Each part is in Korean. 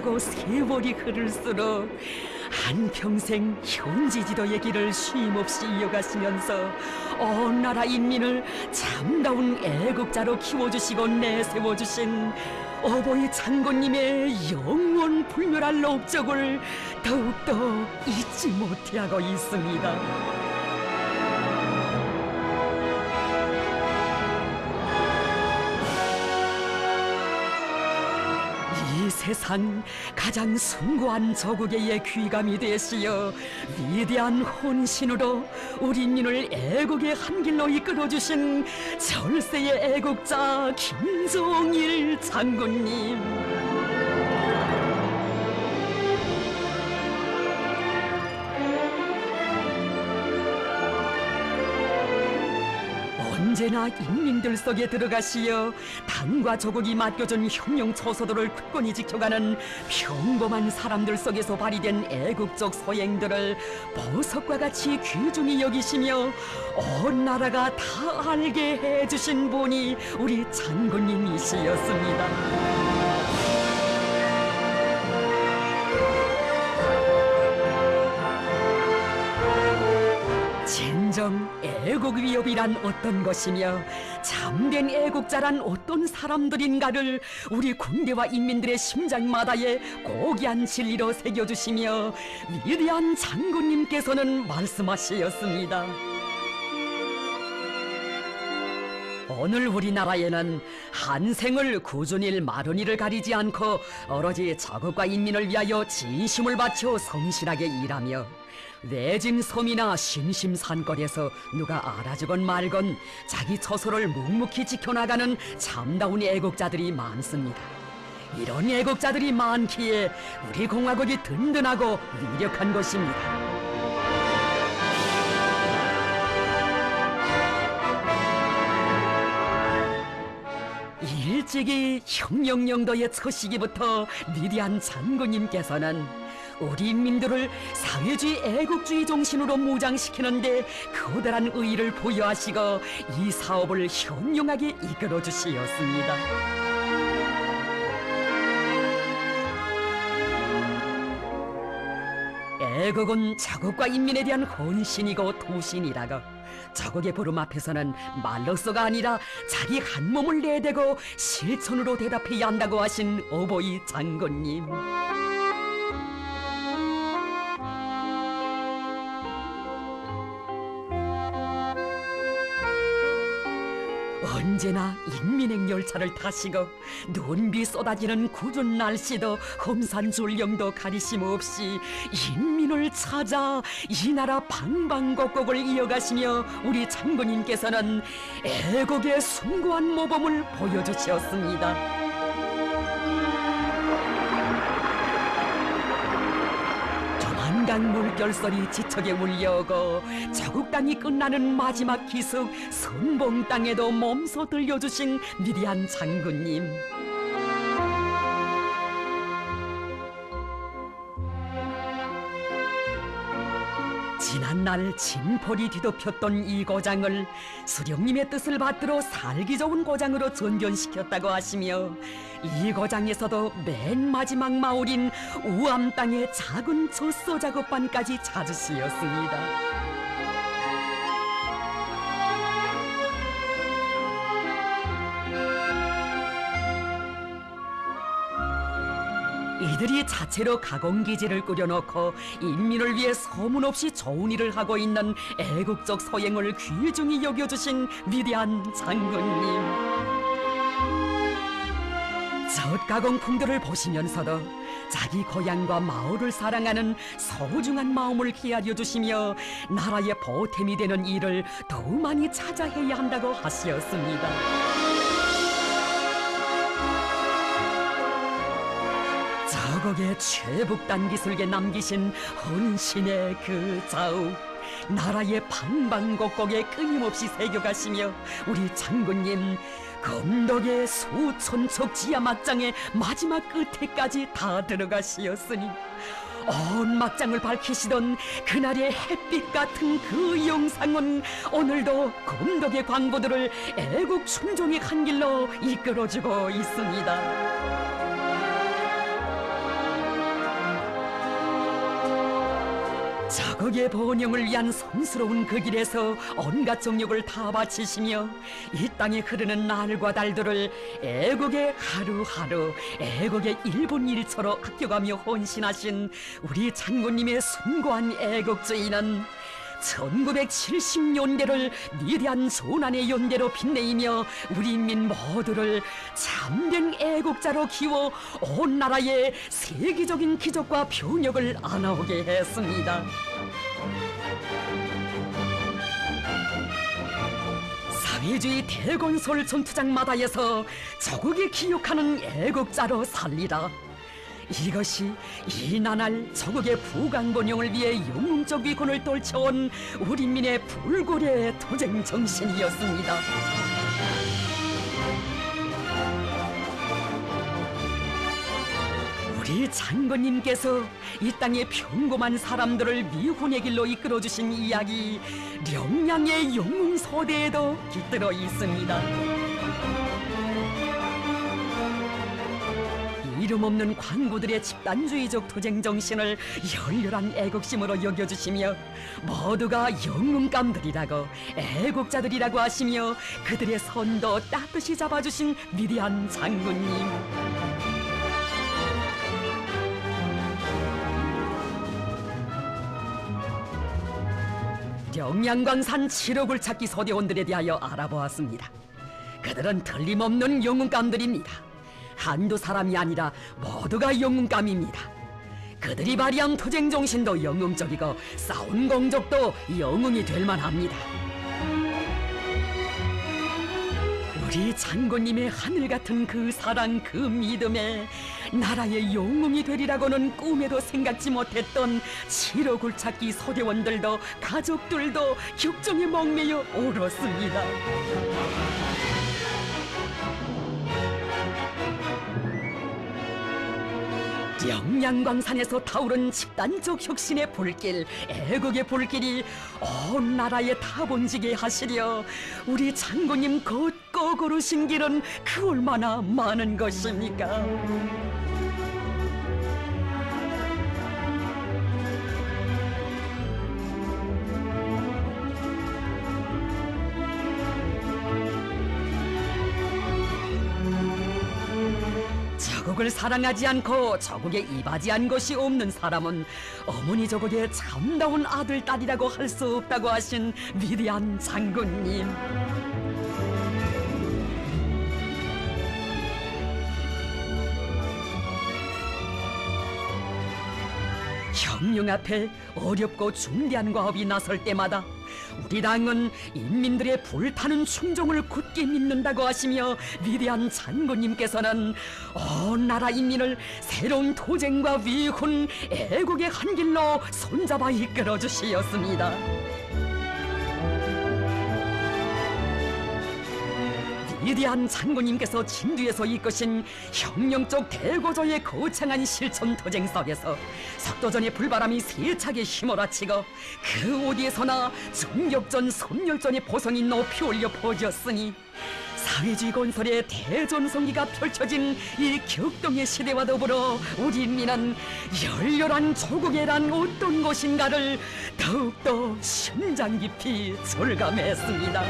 지나고 세월이 흐를수록 한평생 현지 지도의 길을 쉼없이 이어가시면서 온 나라 인민을 참다운 애국자로 키워주시고 내세워주신 어버이 장군님의 영원 불멸할 업적을 더욱더 잊지 못하고 있습니다. 이 세상 가장 숭고한 저국의 귀감이 되시어 위대한 혼신으로 우리 인민을 애국의 한 길로 이끌어주신 절세의 애국자 김종일 장군님, 언제나 인민들 속에 들어가시어 당과 조국이 맡겨준 혁명 초소도를 굳건히 지켜가는 평범한 사람들 속에서 발휘된 애국적 소행들을 보석과 같이 귀중히 여기시며 온 나라가 다 알게 해주신 분이 우리 장군님이시였습니다. 진정 애국 위협이란 어떤 것이며 참된 애국자란 어떤 사람들인가를 우리 군대와 인민들의 심장마다에 고귀한 진리로 새겨주시며 위대한 장군님께서는 말씀하시었습니다. 오늘 우리나라에는 한생을 꾸준히 마른 일을 가리지 않고 오로지 자국과 인민을 위하여 진심을 바쳐 성실하게 일하며 외진 섬이나 심심산골에서 누가 알아주건 말건 자기 처소를 묵묵히 지켜나가는 참다운 애국자들이 많습니다. 이런 애국자들이 많기에 우리 공화국이 든든하고 위력한 것입니다. 일찍이 혁명영도의 첫 시기부터 위대한 장군님께서는 우리 인민들을 사회주의 애국주의 정신으로 무장시키는데 커다란 의의를 부여하시고 이 사업을 현명하게 이끌어 주시었습니다. 애국은 자국과 인민에 대한 헌신이고 투신이라고, 자국의 부름 앞에서는 말로서가 아니라 자기 한 몸을 내대고 실천으로 대답해야 한다고 하신 어버이 장군님. 언제나 인민행 열차를 타시고 눈비 쏟아지는 궂은 날씨도 험산 줄령도 가리심 없이 인민을 찾아 이 나라 방방곡곡을 이어가시며 우리 장군님께서는 애국의 숭고한 모범을 보여주셨습니다. 조만간 물결소리 지척에 울려오고 자국 땅이 끝나는 마지막 기숙 선봉 땅에도 몸소 들려주신 위대한 장군님. 지난날 진폴이 뒤덮였던 이 고장을 수령님의 뜻을 받들어 살기 좋은 고장으로 전변시켰다고 하시며 이 고장에서도 맨 마지막 마을인 우암 땅의 작은 젖소 작업반까지 찾으시었습니다. 이들이 자체로 가공기지를 꾸려놓고 인민을 위해 소문없이 좋은 일을 하고 있는 애국적 소행을 귀중히 여겨주신 위대한 장군님. 젖가공품들을 보시면서도 자기 고향과 마을을 사랑하는 소중한 마음을 헤아려 주시며 나라의 보탬이 되는 일을 더 많이 찾아 해야 한다고 하시었습니다. 저국의 최북단 기술계 남기신 헌신의 그 자욱, 나라의 방방곡곡에 끊임없이 새겨가시며 우리 장군님 검덕의 수천척 지하 막장의 마지막 끝에까지 다 들어가시었으니 온 막장을 밝히시던 그날의 햇빛 같은 그 영상은 오늘도 검덕의 광부들을 애국 충종의 한 길로 이끌어주고 있습니다. 자국의 번영을 위한 성스러운 그 길에서 온갖 정력을 다 바치시며 이 땅에 흐르는 날과 달들을 애국의 하루하루, 애국의 1분 1초로 아껴가며 헌신하신 우리 장군님의 숭고한 애국주의는 1970년대를 위대한 조난의 연대로 빛내이며 우리 인민 모두를 참된 애국자로 키워 온 나라에 세계적인 기적과 병역을 안아오게 했습니다. 사회주의 대건설 전투장마다에서 조국이 기억하는 애국자로 살리라. 이것이 이 나날 조국의 부강번영을 위해 영웅적 위군을 떨쳐온 우리 민의 불고래 투쟁 정신이었습니다. 우리 장군님께서 이 땅의 평범한 사람들을 미훈의 길로 이끌어주신 이야기 령량의 영웅소대에도 깃들어 있습니다. 이름 없는 관구들의 집단주의적 투쟁 정신을 열렬한 애국심으로 여겨주시며 모두가 영웅감들이라고 애국자들이라고 하시며 그들의 손도 따뜻이 잡아주신 위대한 장군님. 영양광산 7호 굴착기 소대원들에 대하여 알아보았습니다. 그들은 틀림없는 영웅감들입니다. 한두 사람이 아니라 모두가 영웅감입니다. 그들이 발휘한 투쟁 정신도 영웅적이고 싸운 공적도 영웅이 될 만합니다. 우리 장군님의 하늘같은 그 사랑 그 믿음에 나라의 영웅이 되리라고는 꿈에도 생각지 못했던 7호 굴착기 소대원들도 가족들도 격정에 목매여 울었습니다. 영양광산에서 타오른 집단적 혁신의 불길, 애국의 불길이 온 나라에 다 번지게 하시려 우리 장군님 걷고 걸으신 길은 그 얼마나 많은 것입니까? 조국을 사랑하지 않고 조국에 이바지한 것이 없는 사람은 어머니 조국의 참다운 아들, 딸이라고 할 수 없다고 하신 위대한 장군님. 혁명 앞에 어렵고 중대한 과업이 나설 때마다 우리 당은 인민들의 불타는 충정을 굳게 믿는다고 하시며 위대한 장군님께서는 온 나라 인민을 새로운 도쟁과 위훈, 애국의 한 길로 손잡아 이끌어 주시었습니다. 위대한 장군님께서 진두에서 이끄신 혁명적 대고조의 거창한 실천 투쟁 속에서 석도전의 불바람이 세차게 휘몰아치고 그 어디에서나 정격전, 선열전의 보성이 높이 올려 퍼졌으니 사회주의 건설의 대전성기가 펼쳐진 이 격동의 시대와 더불어 우리 인민은 열렬한 조국애란 어떤 것인가를 더욱더 심장 깊이 절감했습니다.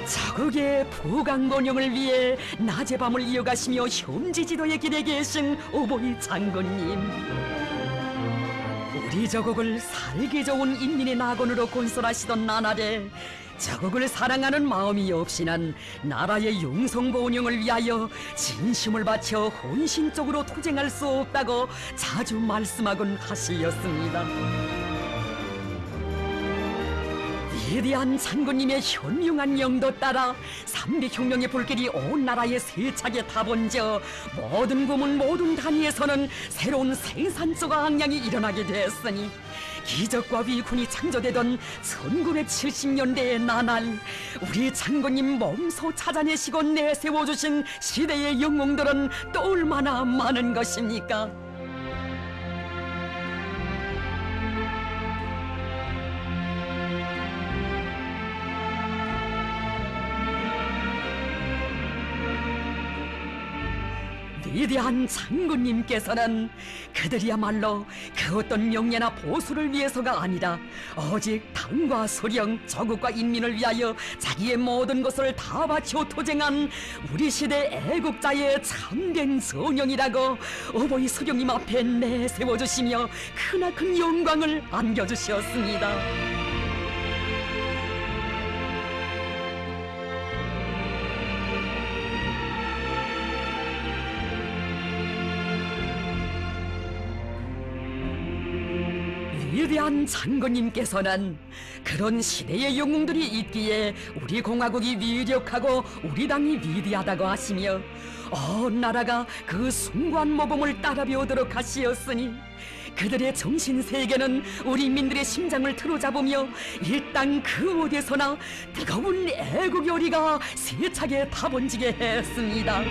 조국의 부강번영을 위해 낮에 밤을 이어가시며 현지지도의 길에 계신 오보이 장군님. 우리 조국을 살기 좋은 인민의 낙원으로 건설하시던 나날에 조국을 사랑하는 마음이 없이는 나라의 영성번영을 위하여 진심을 바쳐 헌신적으로 투쟁할 수 없다고 자주 말씀하곤 하시었습니다. 위대한 장군님의 현명한 영도 따라 3대 혁명의 불길이 온 나라에 세차게 타번져 모든 구문 모든 단위에서는 새로운 생산적 항량이 일어나게 됐으니 기적과 위군이 창조되던 1970년대의 나날 우리 장군님 몸소 찾아내시고 내세워주신 시대의 영웅들은 또 얼마나 많은 것입니까? 위대한 장군님께서는 그들이야말로 그 어떤 명예나 보수를 위해서가 아니라 오직 당과 소령, 조국과 인민을 위하여 자기의 모든 것을 다 바쳐 투쟁한 우리 시대 애국자의 참된 선영이라고 어버이 소령님 앞에 내세워주시며 크나큰 영광을 안겨주셨습니다. 위대한 장군님께서는 그런 시대의 영웅들이 있기에 우리 공화국이 위력하고 우리 당이 위대하다고 하시며 나라가 그 숭고한 모범을 따라 배우도록 하시었으니 그들의 정신세계는 우리 민들의 심장을 틀어잡으며 이 땅 그 어디서나 뜨거운 애국 요리가 세차게 타번지게 했습니다.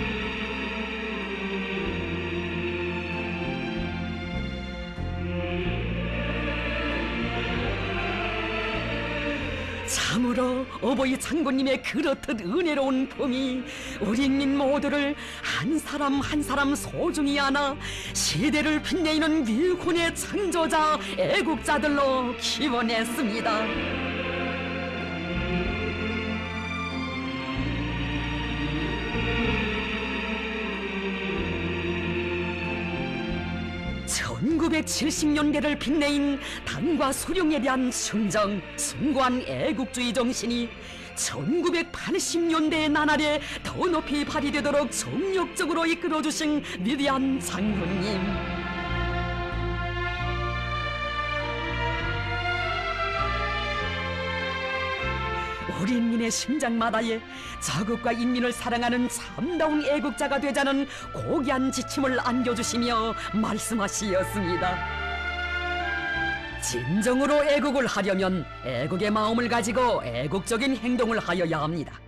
참으로 어버이 장군님의 그렇듯 은혜로운 품이 우리 인민 모두를 한 사람 한 사람 소중히 안아 시대를 빛내는 위훈의 창조자 애국자들로 키워냈습니다. (1970년대를) 빛내인 당과 소령에 대한 순정, 숭고한 애국주의 정신이 1980년대의 나날에 더 높이 발휘되도록 정력적으로 이끌어주신 위대한 장군님. 우리 인민의 심장마다에 자국과 인민을 사랑하는 참다운 애국자가 되자는 고귀한 지침을 안겨주시며 말씀하시었습니다. 진정으로 애국을 하려면 애국의 마음을 가지고 애국적인 행동을 하여야 합니다.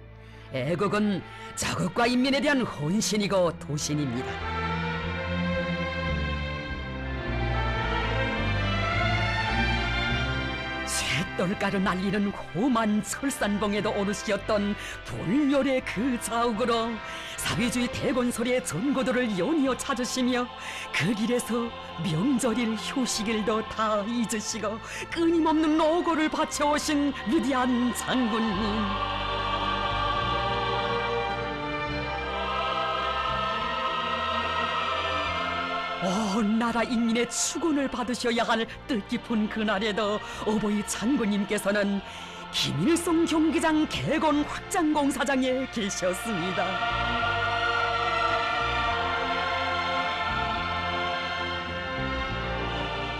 애국은 자국과 인민에 대한 헌신이고 도신입니다. 쇳돌가루 날리는 험한 설산봉에도 오르시었던 불멸의 그 자욱으로 사회주의 대건설의 전고도를 연이어 찾으시며 그 길에서 명절일 휴식일도 다 잊으시고 끊임없는 노고를 바쳐오신 위대한 장군님. 온 나라 인민의 축원을 받으셔야 할 뜻깊은 그날에도 어버이 장군님께서는 김일성 경기장 개건 확장 공사장에 계셨습니다.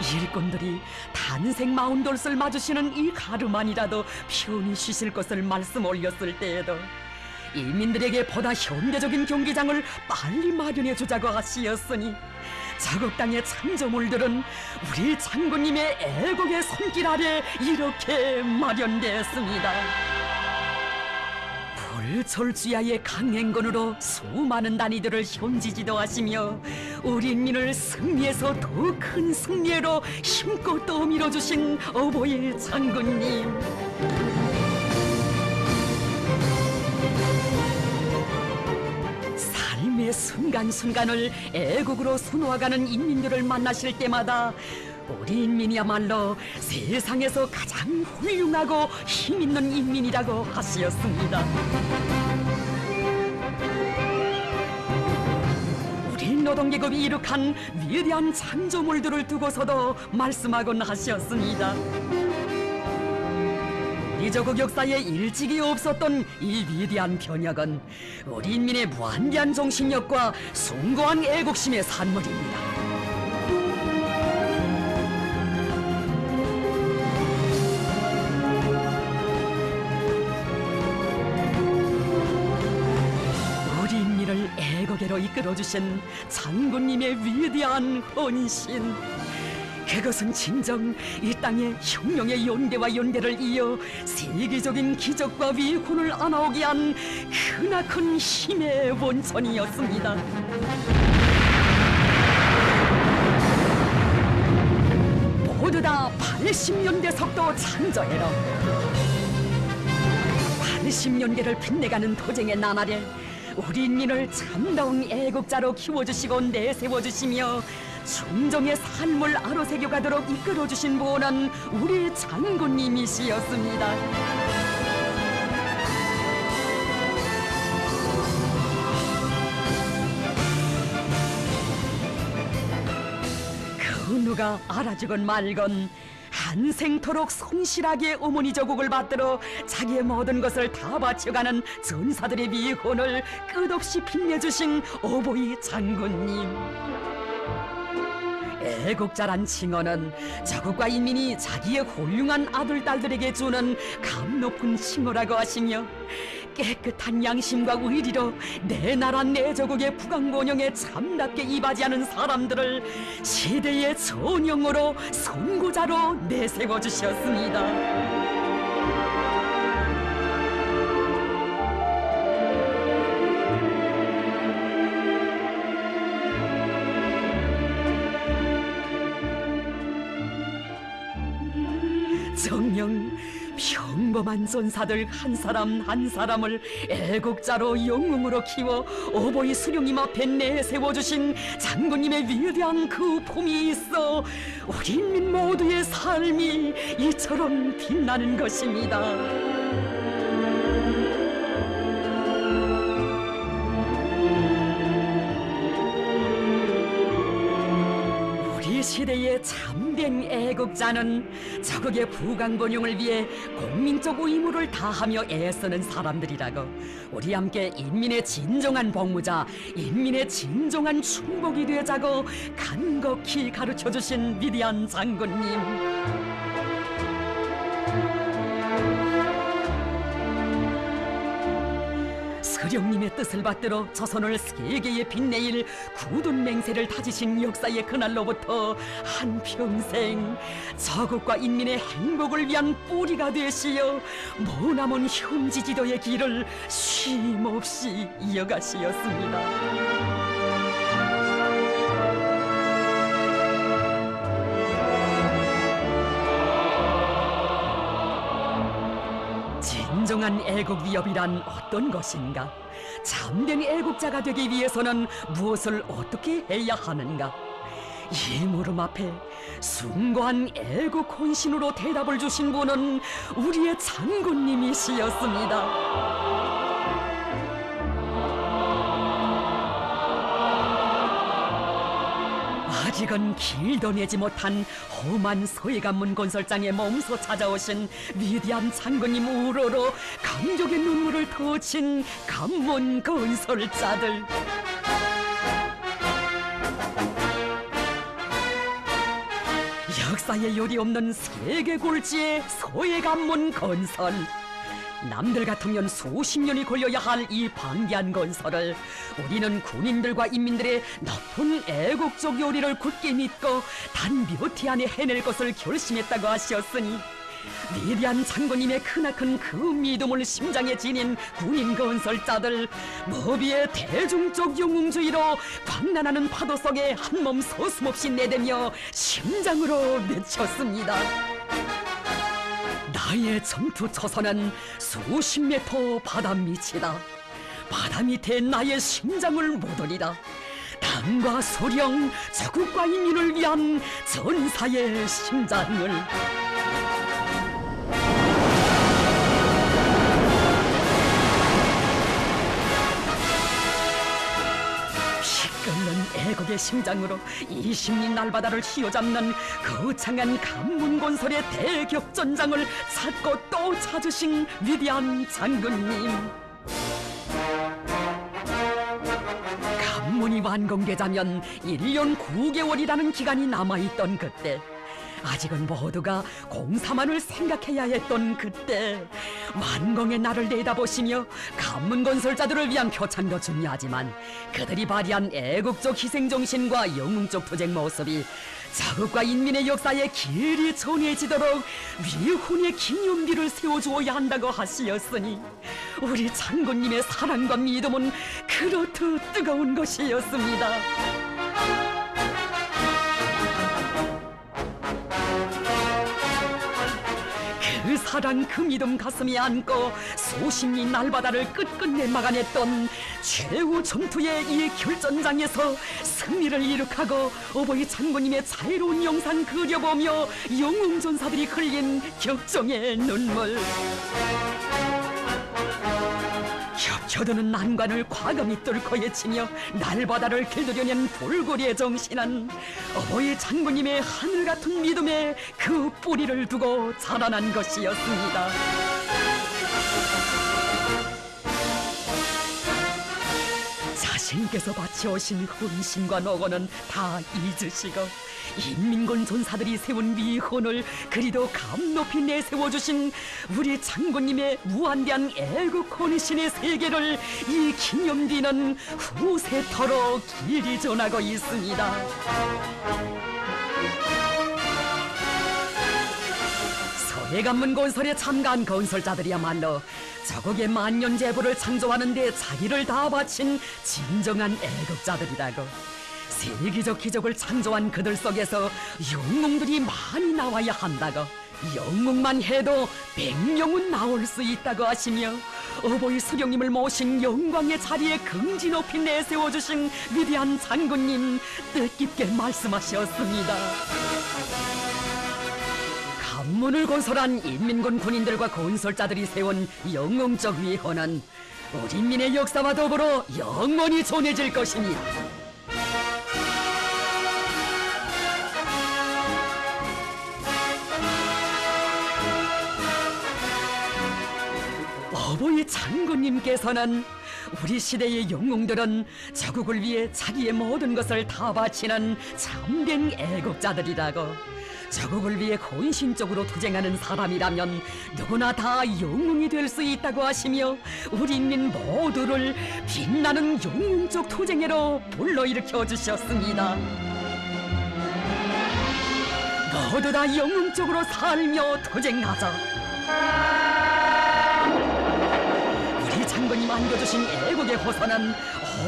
일꾼들이 탄생 40돌을 맞으시는 이 가르만이라도 편히 쉬실 것을 말씀 올렸을 때에도 인민들에게 보다 현대적인 경기장을 빨리 마련해 주자고 하시었으니 자국 땅의 창조물들은 우리 장군님의 애국의 손길 아래 이렇게 마련되었습니다. 불철주야의 강행군으로 수많은 단위들을 현지지도하시며 우리 인민을 승리에서 더 큰 승리로 힘껏 떠밀어 주신 어버이 장군님. 삶의 순간순간을 애국으로 수놓아가는 인민들을 만나실 때마다 우리 인민이야말로 세상에서 가장 훌륭하고 힘있는 인민이라고 하시었습니다. 우리 노동계급이 이룩한 위대한 창조물들을 두고서도 말씀하곤 하셨습니다. 우리 조국 역사에 일찍이 없었던 이 위대한 변혁은 우리 인민의 무한대한 정신력과 숭고한 애국심의 산물입니다. 우리 인민을 애국에로 이끌어주신 장군님의 위대한 헌신, 그것은 진정 이 땅의 혁명의 연대와 연대를 이어 세계적인 기적과 위훈을 안아오게 한 크나큰 힘의 원천이었습니다. 모두 다 80년대 속도 창조해로 80년대를 빛내가는 도쟁의 나날에 우리 인민을 참다운 애국자로 키워주시고 내세워주시며 충정의 삶을 아로새겨가도록 이끌어주신 분은 우리 장군님이시였습니다. 그 누가 알아주건 말건 한생토록 성실하게 어머니 조국을 받들어 자기의 모든 것을 다 바쳐가는 전사들의 미혼을 끝없이 빛내주신 어버이 장군님. 애국자란 칭호는 자국과 인민이 자기의 훌륭한 아들, 딸들에게 주는 감 높은 칭호라고 하시며 깨끗한 양심과 의리로 내 나라 내 조국의 부강본영에 참답게 이바지하는 사람들을 시대의 전형으로 선구자로 내세워주셨습니다. 정녕 평범한 전사들 한 사람 한 사람을 애국자로 영웅으로 키워 어버이 수령님 앞에 내세워주신 장군님의 위대한 그 품이 있어 우리 인민 모두의 삶이 이처럼 빛나는 것입니다. 우리 시대의 참된 애국자는 자국의 부강본영을 위해 국민적 의무를 다하며 애쓰는 사람들이라고 우리 함께 인민의 진정한 복무자, 인민의 진정한 충복이 되자고 간곡히 가르쳐주신 위대한 장군님. 서령님의 뜻을 받들어 조선을 세계에 빛내일 굳은 맹세를 다지신 역사의 그날로부터 한평생 자국과 인민의 행복을 위한 뿌리가 되시어 머나먼 현지지도의 길을 쉼없이 이어가시었습니다. 진정한 애국 위협이란 어떤 것인가? 참된 애국자가 되기 위해서는 무엇을 어떻게 해야 하는가? 이 물음 앞에 숭고한 애국 혼신으로 대답을 주신 분은 우리의 장군님이시였습니다. 아직은 길도 내지 못한 험한 서해관문 건설장에 몸소 찾아오신 위대한 장군님 우러러 감격의 눈물을 터친 관문 건설자들. 역사에 요리 없는 세계 굴지의 서해관문 건설. 남들 같으면 수십 년이 걸려야 할 이 방대한 건설을 우리는 군인들과 인민들의 높은 애국적 요리를 굳게 믿고 단 몇 해 안에 해낼 것을 결심했다고 하셨으니 위대한 장군님의 크나큰 그 믿음을 심장에 지닌 군인 건설자들 모비의 대중적 영웅주의로 광란하는 파도 속에 한몸 서슴없이 내대며 심장으로 외쳤습니다. 나의 전투 초선은 수십 미터 바다 밑이다. 바다 밑에 나의 심장을 묻으리라. 당과 소령, 자국과 인민을 위한 전사의 심장을. 끓는 애국의 심장으로 20리 날바다를 휘어잡는 거창한 관문건설의 대격전장을 찾고 또 찾으신 위대한 장군님. 관문이 완공되자면 1년 9개월이라는 기간이 남아있던 그때, 아직은 모두가 공사만을 생각해야 했던 그때, 만공의 날을 내다보시며 관문 건설자들을 위한 표창도 중요하지만 그들이 발휘한 애국적 희생정신과 영웅적 투쟁 모습이 자국과 인민의 역사에 길이 전해지도록 위훈의 기념비를 세워주어야 한다고 하시었으니 우리 장군님의 사랑과 믿음은 그렇듯 뜨거운 것이었습니다. 그 사랑 그 믿음 가슴에 안고 수십리 날바다를 끝끝내 막아냈던 최후 전투의 이 결전장에서 승리를 이룩하고 어버이 장군님의 자애로운 영상 그려보며 영웅전사들이 흘린 격정의 눈물. 겹쳐드는 난관을 과감히 뚫고 헤치며 날바다를 길들여낸 돌고리의 정신은 어버이 장군님의 하늘같은 믿음에 그 뿌리를 두고 자라난 것이었습니다. 자신께서 바치오신 헌신과 노고는 다 잊으시고 인민군 전사들이 세운 미혼을 그리도 감 높이 내세워주신 우리 장군님의 무한대한 애국 헌신의 세계를 이 기념비는 후세터로 길이 전하고 있습니다. 서해관문 건설에 참가한 건설자들이야말로 자국의 만년제보를 창조하는 데 자기를 다 바친 진정한 애국자들이라고. 세계적 기적을 창조한 그들 속에서 영웅들이 많이 나와야 한다고. 영웅만 해도 100명은 나올 수 있다고 하시며 어버이 수령님을 모신 영광의 자리에 긍지 높이 내세워주신 위대한 장군님 뜻깊게 말씀하셨습니다. 관문을 건설한 인민군 군인들과 건설자들이 세운 영웅적 위헌은 우리 인민의 역사와 더불어 영원히 전해질 것입니다. 어버이 장군님께서는 우리 시대의 영웅들은 자국을 위해 자기의 모든 것을 다 바치는 참된 애국자들이라고. 자국을 위해 헌신적으로 투쟁하는 사람이라면 누구나 다 영웅이 될 수 있다고 하시며 우리 인민 모두를 빛나는 영웅적 투쟁으로 불러일으켜 주셨습니다. 모두 다 영웅적으로 살며 투쟁하자. 우리 장군님 안겨주신 애국의 호선은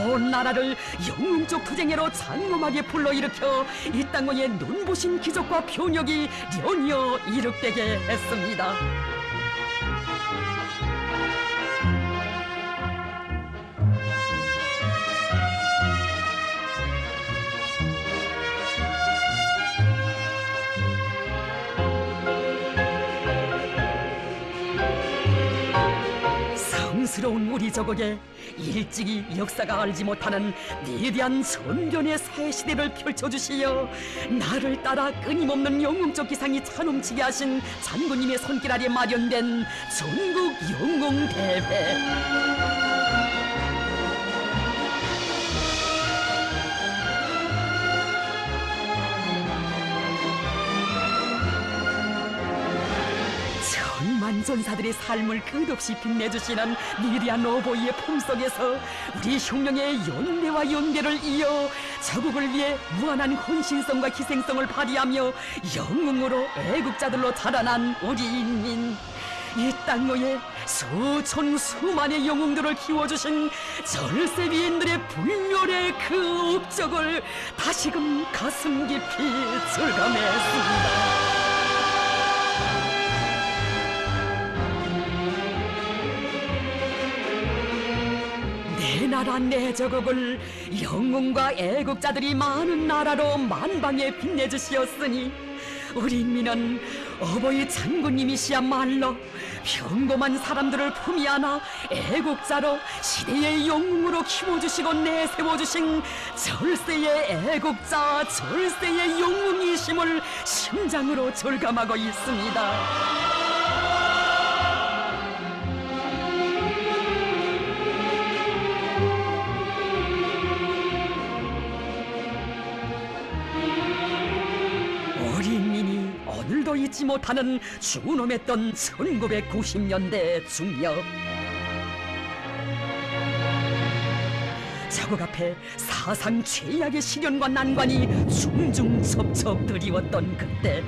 온 나라를 영웅적 투쟁으로 장엄하게 불러일으켜 이 땅 위에 눈부신 기적과 표력이 연이어 이룩되게 했습니다. 성스러운 우리 저국에 일찍이 역사가 알지 못하는 위대한 전변의 새 시대를 펼쳐주시어 나를 따라 끊임없는 영웅적 기상이 차넘치게 하신 장군님의 손길 아래 마련된 전국 영웅대회. 전사들의 삶을 끝없이 빛내주시는 위대한 어버이의 품속에서 우리 흉령의 연대와 연대를 이어 자국을 위해 무한한 헌신성과 희생성을 발휘하며 영웅으로 애국자들로 자라난 우리 인민. 이 땅 위에 수천 수만의 영웅들을 키워주신 절세비인들의 불멸의 그 업적을 다시금 가슴 깊이 절감했습니다. 내 나라 내 저국을 영웅과 애국자들이 많은 나라로 만방에 빛내주시었으니 우리 인민은 어버이 장군님이시야말로 평범한 사람들을 품이 안아 애국자로 시대의 영웅으로 키워주시고 내세워주신 절세의 애국자, 절세의 영웅이심을 심장으로 절감하고 있습니다. 오늘도 잊지 못하는 준엄했던 1990년대 중엽. 자국 앞에 사상 최악의 시련과 난관이 중중첩첩 드리웠던 그때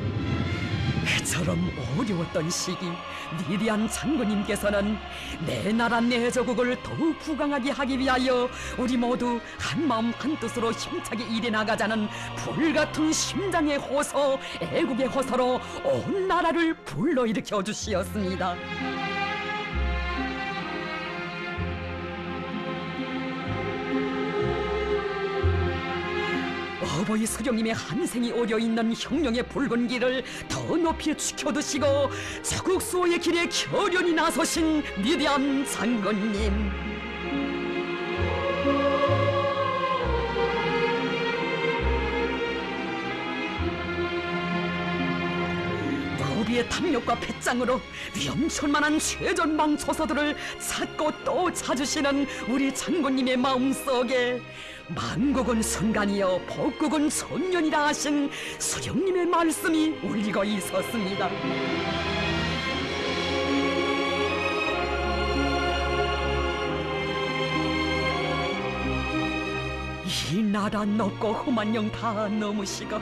그처럼 어려웠던 시기, 위대한 장군님께서는 내 나라 내 조국을 더욱 부강하게 하기 위하여 우리 모두 한마음 한뜻으로 힘차게 일해 나가자는 불같은 심장의 호소, 애국의 호소로 온 나라를 불러일으켜 주시었습니다. 어버이 수령님의 한생이 오려있는 혁명의 붉은 길을 더 높이 지켜드시고 조국 수호의 길에 결연히 나서신 위대한 장군님, 무비의 탐욕과 패장으로 위험천만한 최전방 초소들을 찾고 또 찾으시는 우리 장군님의 마음속에 만국은 순간이요 복국은 천년이라 하신 수령님의 말씀이 울리고 있었습니다. 이 나라 넓고 험한 영 다 넘으시고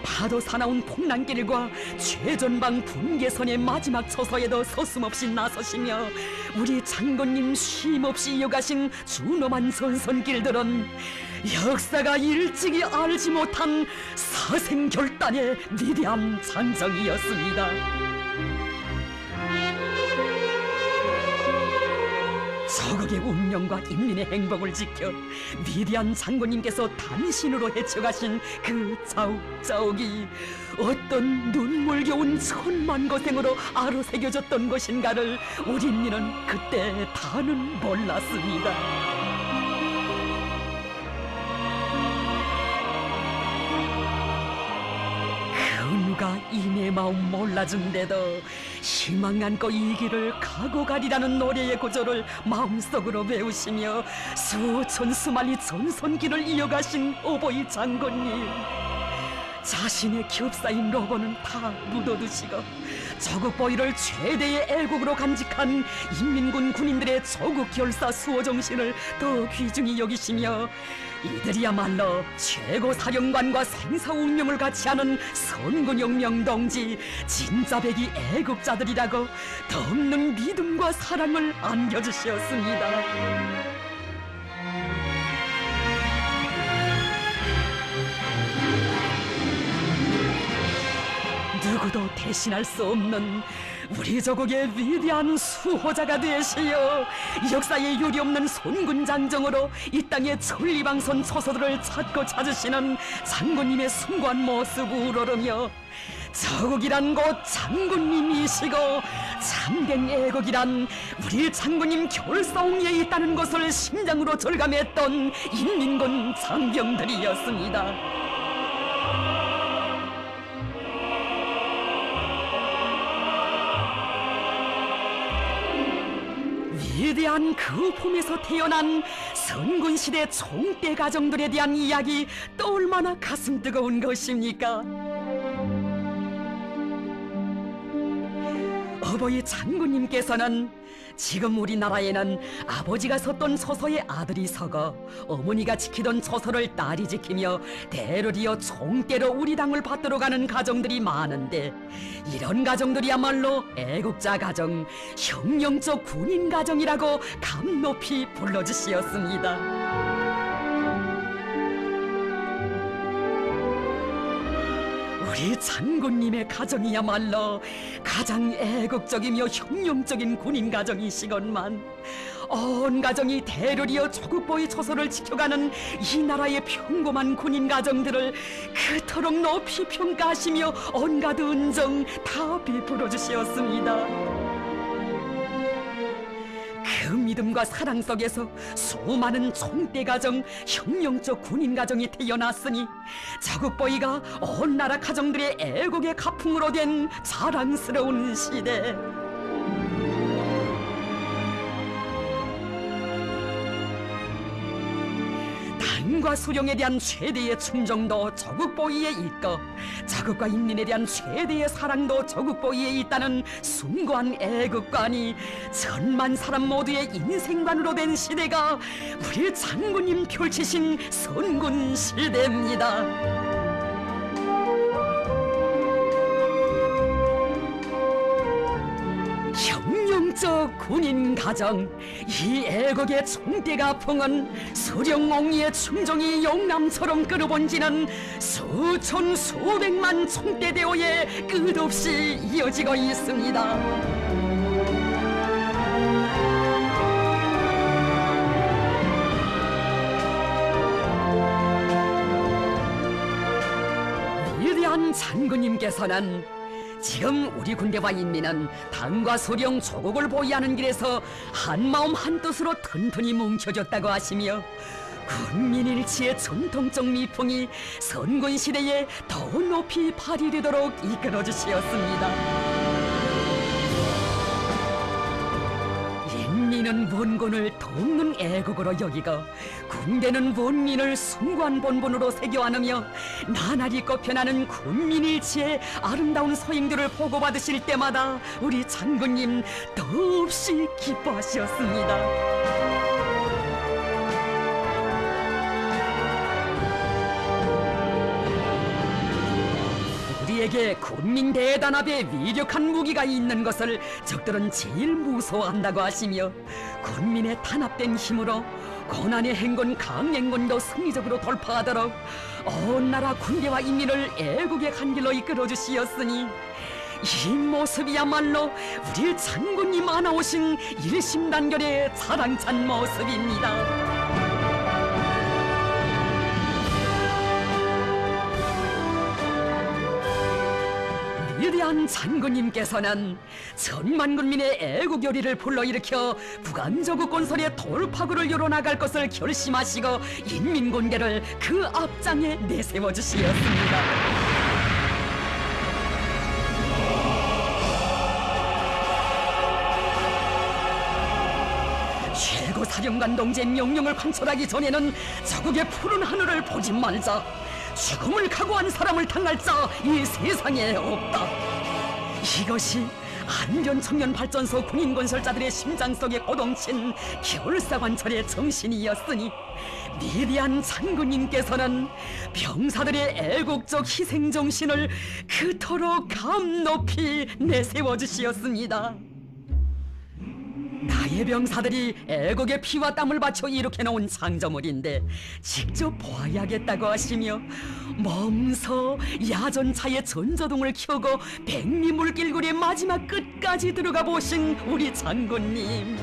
파도 사나운 풍랑길과 최전방 분계선의 마지막 처소에도 서슴없이 나서시며 우리 장군님 쉼없이 이어가신 준엄한 전선길들은 역사가 일찍이 알지 못한 사생결단의 위대한 장정이었습니다. 조국의 운명과 인민의 행복을 지켜 위대한 장군님께서 단신으로 헤쳐가신 그 자욱자욱이 어떤 눈물겨운 천만 고생으로 아로새겨졌던 것인가를 우리민은 그때 다는 몰랐습니다. 누가 이내 마음 몰라준데도 희망 안고 이 길을 가고 가리라는 노래의 구절을 마음속으로 외우시며 수천 수만리 전선길을 이어가신 어버이 장군님, 자신의 겹싸인 로고는 다 묻어두시고 조국 보위를 최대의 애국으로 간직한 인민군 군인들의 조국 결사 수호 정신을 더 귀중히 여기시며 이들이야말로 최고 사령관과 생사 운명을 같이 하는 선군용 명동지 진짜배기 애국자들이라고 덮는 믿음과 사랑을 안겨주셨습니다. 누구도 대신할 수 없는 우리 조국의 위대한 수호자가 되시어 역사에 유리없는 손군장정으로 이 땅의 천리방선 초소들을 찾고 찾으시는 장군님의 숭고한 모습을 우러르며 조국이란 곳 장군님이시고 참된 애국이란 우리 장군님 결사홍리에 있다는 것을 심장으로 절감했던 인민군 장병들이었습니다. 위대한 그 품에서 태어난 선군시대 총대 가정들에 대한 이야기 또 얼마나 가슴 뜨거운 것입니까? 어버이 장군님께서는 지금 우리나라에는 아버지가 섰던 처소에 아들이 서고 어머니가 지키던 처소를 딸이 지키며 대를 이어 총대로 우리 당을 받들어 가는 가정들이 많은데 이런 가정들이야말로 애국자 가정, 혁명적 군인 가정이라고 감 높이 불러주시었습니다. 우리 장군님의 가정이야말로 가장 애국적이며 혁명적인 군인 가정이시건만 온 가정이 대를 이어 조국보위 초소를 지켜가는 이 나라의 평범한 군인 가정들을 그토록 높이 평가하시며 온갖 은정 다 베풀어 주시었습니다. 그 믿음과 사랑 속에서 수많은 총대 가정, 혁명적 군인 가정이 태어났으니 조국보위가 온 나라 가정들의 애국의 가풍으로 된 자랑스러운 시대. 당과 수령에 대한 최대의 충정도 조국보위에 있고 자국과 인민에 대한 최대의 사랑도 조국보위에 있다는 숭고한 애국관이 천만 사람 모두의 인생관으로 된 시대가 우리 장군님 펼치신 선군 시대입니다. 군인 가정, 이 애국의 총대가 풍은 수령옹리의 충정이 용남처럼 끌어본지는 수천 수백만 총대 대오에 끝없이 이어지고 있습니다. 위대한 장군님께서는 지금 우리 군대와 인민은 당과 소령 조국을 보위하는 길에서 한마음 한뜻으로 튼튼히 뭉쳐졌다고 하시며 군민일치의 전통적 미풍이 선군시대에 더 높이 발휘되도록 이끌어주시었습니다. 인민은 원군을 돕는 애국으로 여기고 군대는 원민을 숭관본분으로 새겨 안으며 나날이 꼽혀나는 군민일치의 아름다운 소행들을 보고받으실 때마다 우리 장군님 더없이 기뻐하셨습니다. 우리에게 군민 대단합의 위력한 무기가 있는 것을 적들은 제일 무서워한다고 하시며 군민의 단합된 힘으로 고난의 행군 강행군도 승리적으로 돌파하도록 온 나라 군대와 인민을 애국의 한 길로 이끌어 주시었으니 이 모습이야말로 우리 장군님 안아오신 일심단결의 자랑찬 모습입니다. 위대한 장군님께서는 천만 군민의 애국요리를 불러일으켜 부간저국 건설의 돌파구를 열어나갈 것을 결심하시고 인민군대를 그 앞장에 내세워 주시었습니다. 최고사령관 동지의 명령을 관철하기 전에는 저국의 푸른 하늘을 보지 말자. 죽음을 각오한 사람을 당할 자 이 세상에 없다. 이것이 안전청년발전소 군인건설자들의 심장 속에 고동친 결사관철의 정신이었으니 위대한 장군님께서는 병사들의 애국적 희생정신을 그토록 감높이 내세워주시었습니다. 나의 병사들이 애국의 피와 땀을 바쳐 일으켜놓은 창조물인데 직접 보아야겠다고 하시며 몸소 야전차의 전조등을 켜고 백리물길굴의 마지막 끝까지 들어가 보신 우리 장군님.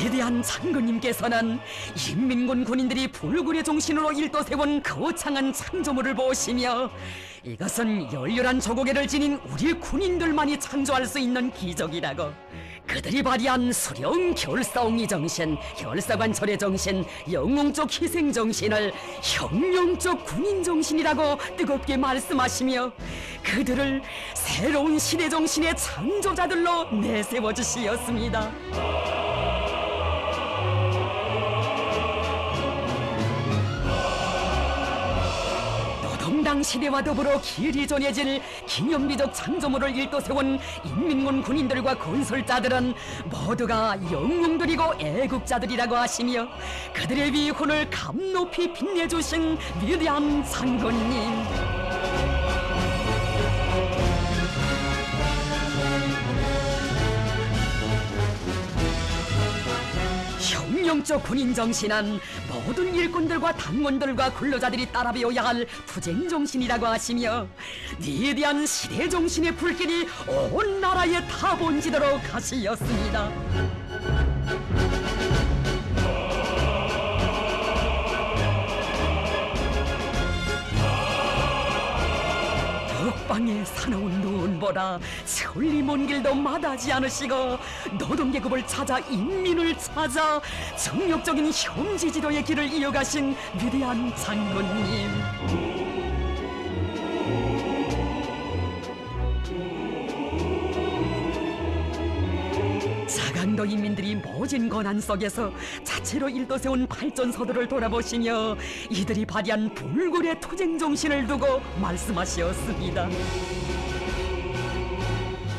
위대한 장군님께서는 인민군 군인들이 불굴의 정신으로 일도세운 거창한 창조물을 보시며 이것은 열렬한 조국애를 지닌 우리 군인들만이 창조할 수 있는 기적이라고 그들이 발휘한 수령 결사옹이 정신, 결사관철의 정신, 영웅적 희생 정신을 혁명적 군인 정신이라고 뜨겁게 말씀하시며 그들을 새로운 시대 정신의 창조자들로 내세워 주시었습니다. 동당 시대와 더불어 길이 전해질 기념비적 창조물을 일도세운 인민군 군인들과 건설자들은 모두가 영웅들이고 애국자들이라고 하시며 그들의 위훈을 감높이 빛내주신 위대한 장군님. 혁명적 군인 정신은 모든 일꾼들과 당원들과 근로자들이 따라 배워야 할 투쟁 정신이라고 하시며 위대한 시대 정신의 불길이 온 나라에 다 번지도록 하시었습니다. 북방의 사나운 눈보라 천리 먼 길도 마다하지 않으시고 노동계급을 찾아 인민을 찾아 정력적인 형제지도의 길을 이어가신 위대한 장군님. 자강도 인민들이 모진 고난 속에서 자체로 일도세운 발전소들을 돌아보시며 이들이 발휘한 불굴의 투쟁 정신을 두고 말씀하셨습니다.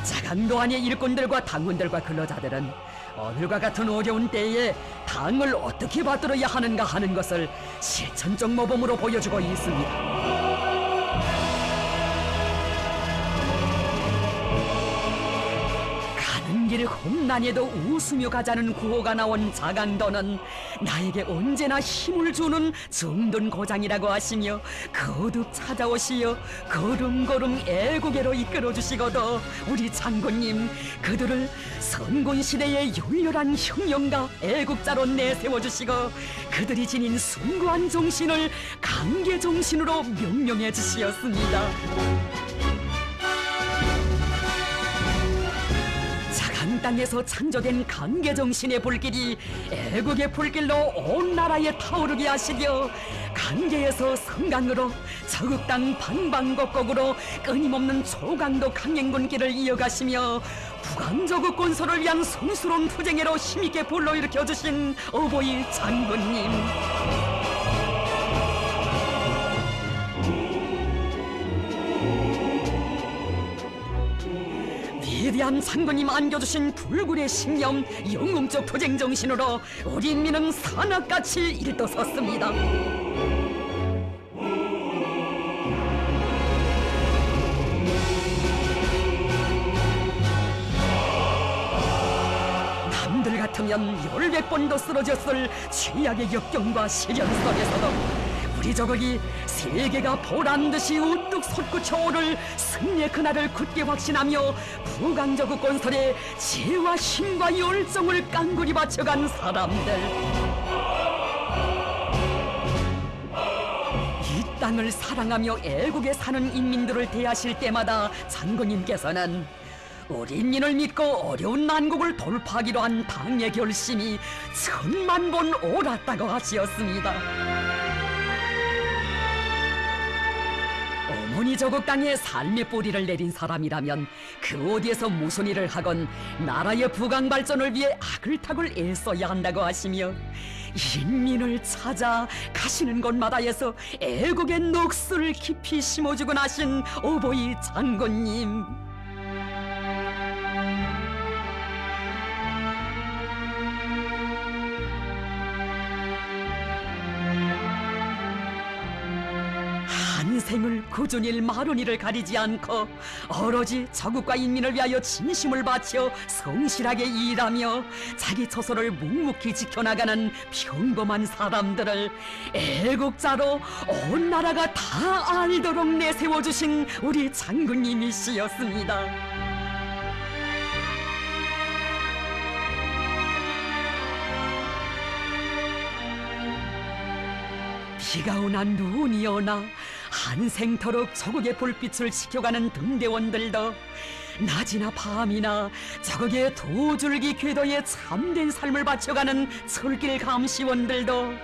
자강도 안의 일꾼들과 당원들과 근로자들은 오늘과 같은 어려운 때에 당을 어떻게 받들어야 하는가 하는 것을 실천적 모범으로 보여주고 있습니다. 길 험난에도 웃으며 가자는 구호가 나온 자강도는 나에게 언제나 힘을 주는 정든 고장이라고 하시며 거듭 찾아오시어 걸음걸음 애국에로 이끌어주시거든 우리 장군님 그들을 선군시대의 열렬한 혁명가 애국자로 내세워주시고 그들이 지닌 숭고한 정신을 강계정신으로 명령해 주시었습니다. 자강 땅에서 창조된 강계정신의 불길이 애국의 불길로 온 나라에 타오르게 하시려 강계에서 성강으로 저국 땅 방방곡곡으로 끊임없는 초강도 강행군길을 이어가시며 북한저국 건설을 위한 성스러운 투쟁에로 힘있게 불러일으켜 주신 어버이 장군님, 위대한 장군님 안겨주신 불굴의 신념, 영웅적 투쟁 정신으로 우리 인민은 산악같이 일떠섰습니다. 남들 같으면 1000번도 쓰러졌을 최악의 역경과 시련 속에서도 우리 저국이 세계가 보란듯이 우뚝 솟구쳐 오를 승리의 그날을 굳게 확신하며 부강저국 건설에 지혜와 힘과 열정을 깡그리 바쳐간 사람들, 이 땅을 사랑하며 애국에 사는 인민들을 대하실 때마다 장군님께서는 우리 인민을 믿고 어려운 난국을 돌파하기로 한 당의 결심이 1000만번 옳았다고 하시었습니다. 어머니 저국 땅에 삶의 뿌리를 내린 사람이라면 그 어디에서 무슨 일을 하건 나라의 부강 발전을 위해 아글타글 애써야 한다고 하시며 인민을 찾아 가시는 곳마다에서 애국의 녹수를 깊이 심어주고 나신 어버이 장군님, 한생을 꾸준히 마른이를 가리지 않고 오로지 저국과 인민을 위하여 진심을 바쳐 성실하게 일하며 자기 처소를 묵묵히 지켜나가는 평범한 사람들을 애국자로 온 나라가 다 알도록 내세워주신 우리 장군님이시였습니다. 비가 오나 눈이 오나 한생토록 저국의 불빛을 지켜가는 등대원들도 낮이나 밤이나 저국의 두 줄기 궤도에 참된 삶을 바쳐가는 철길 감시원들도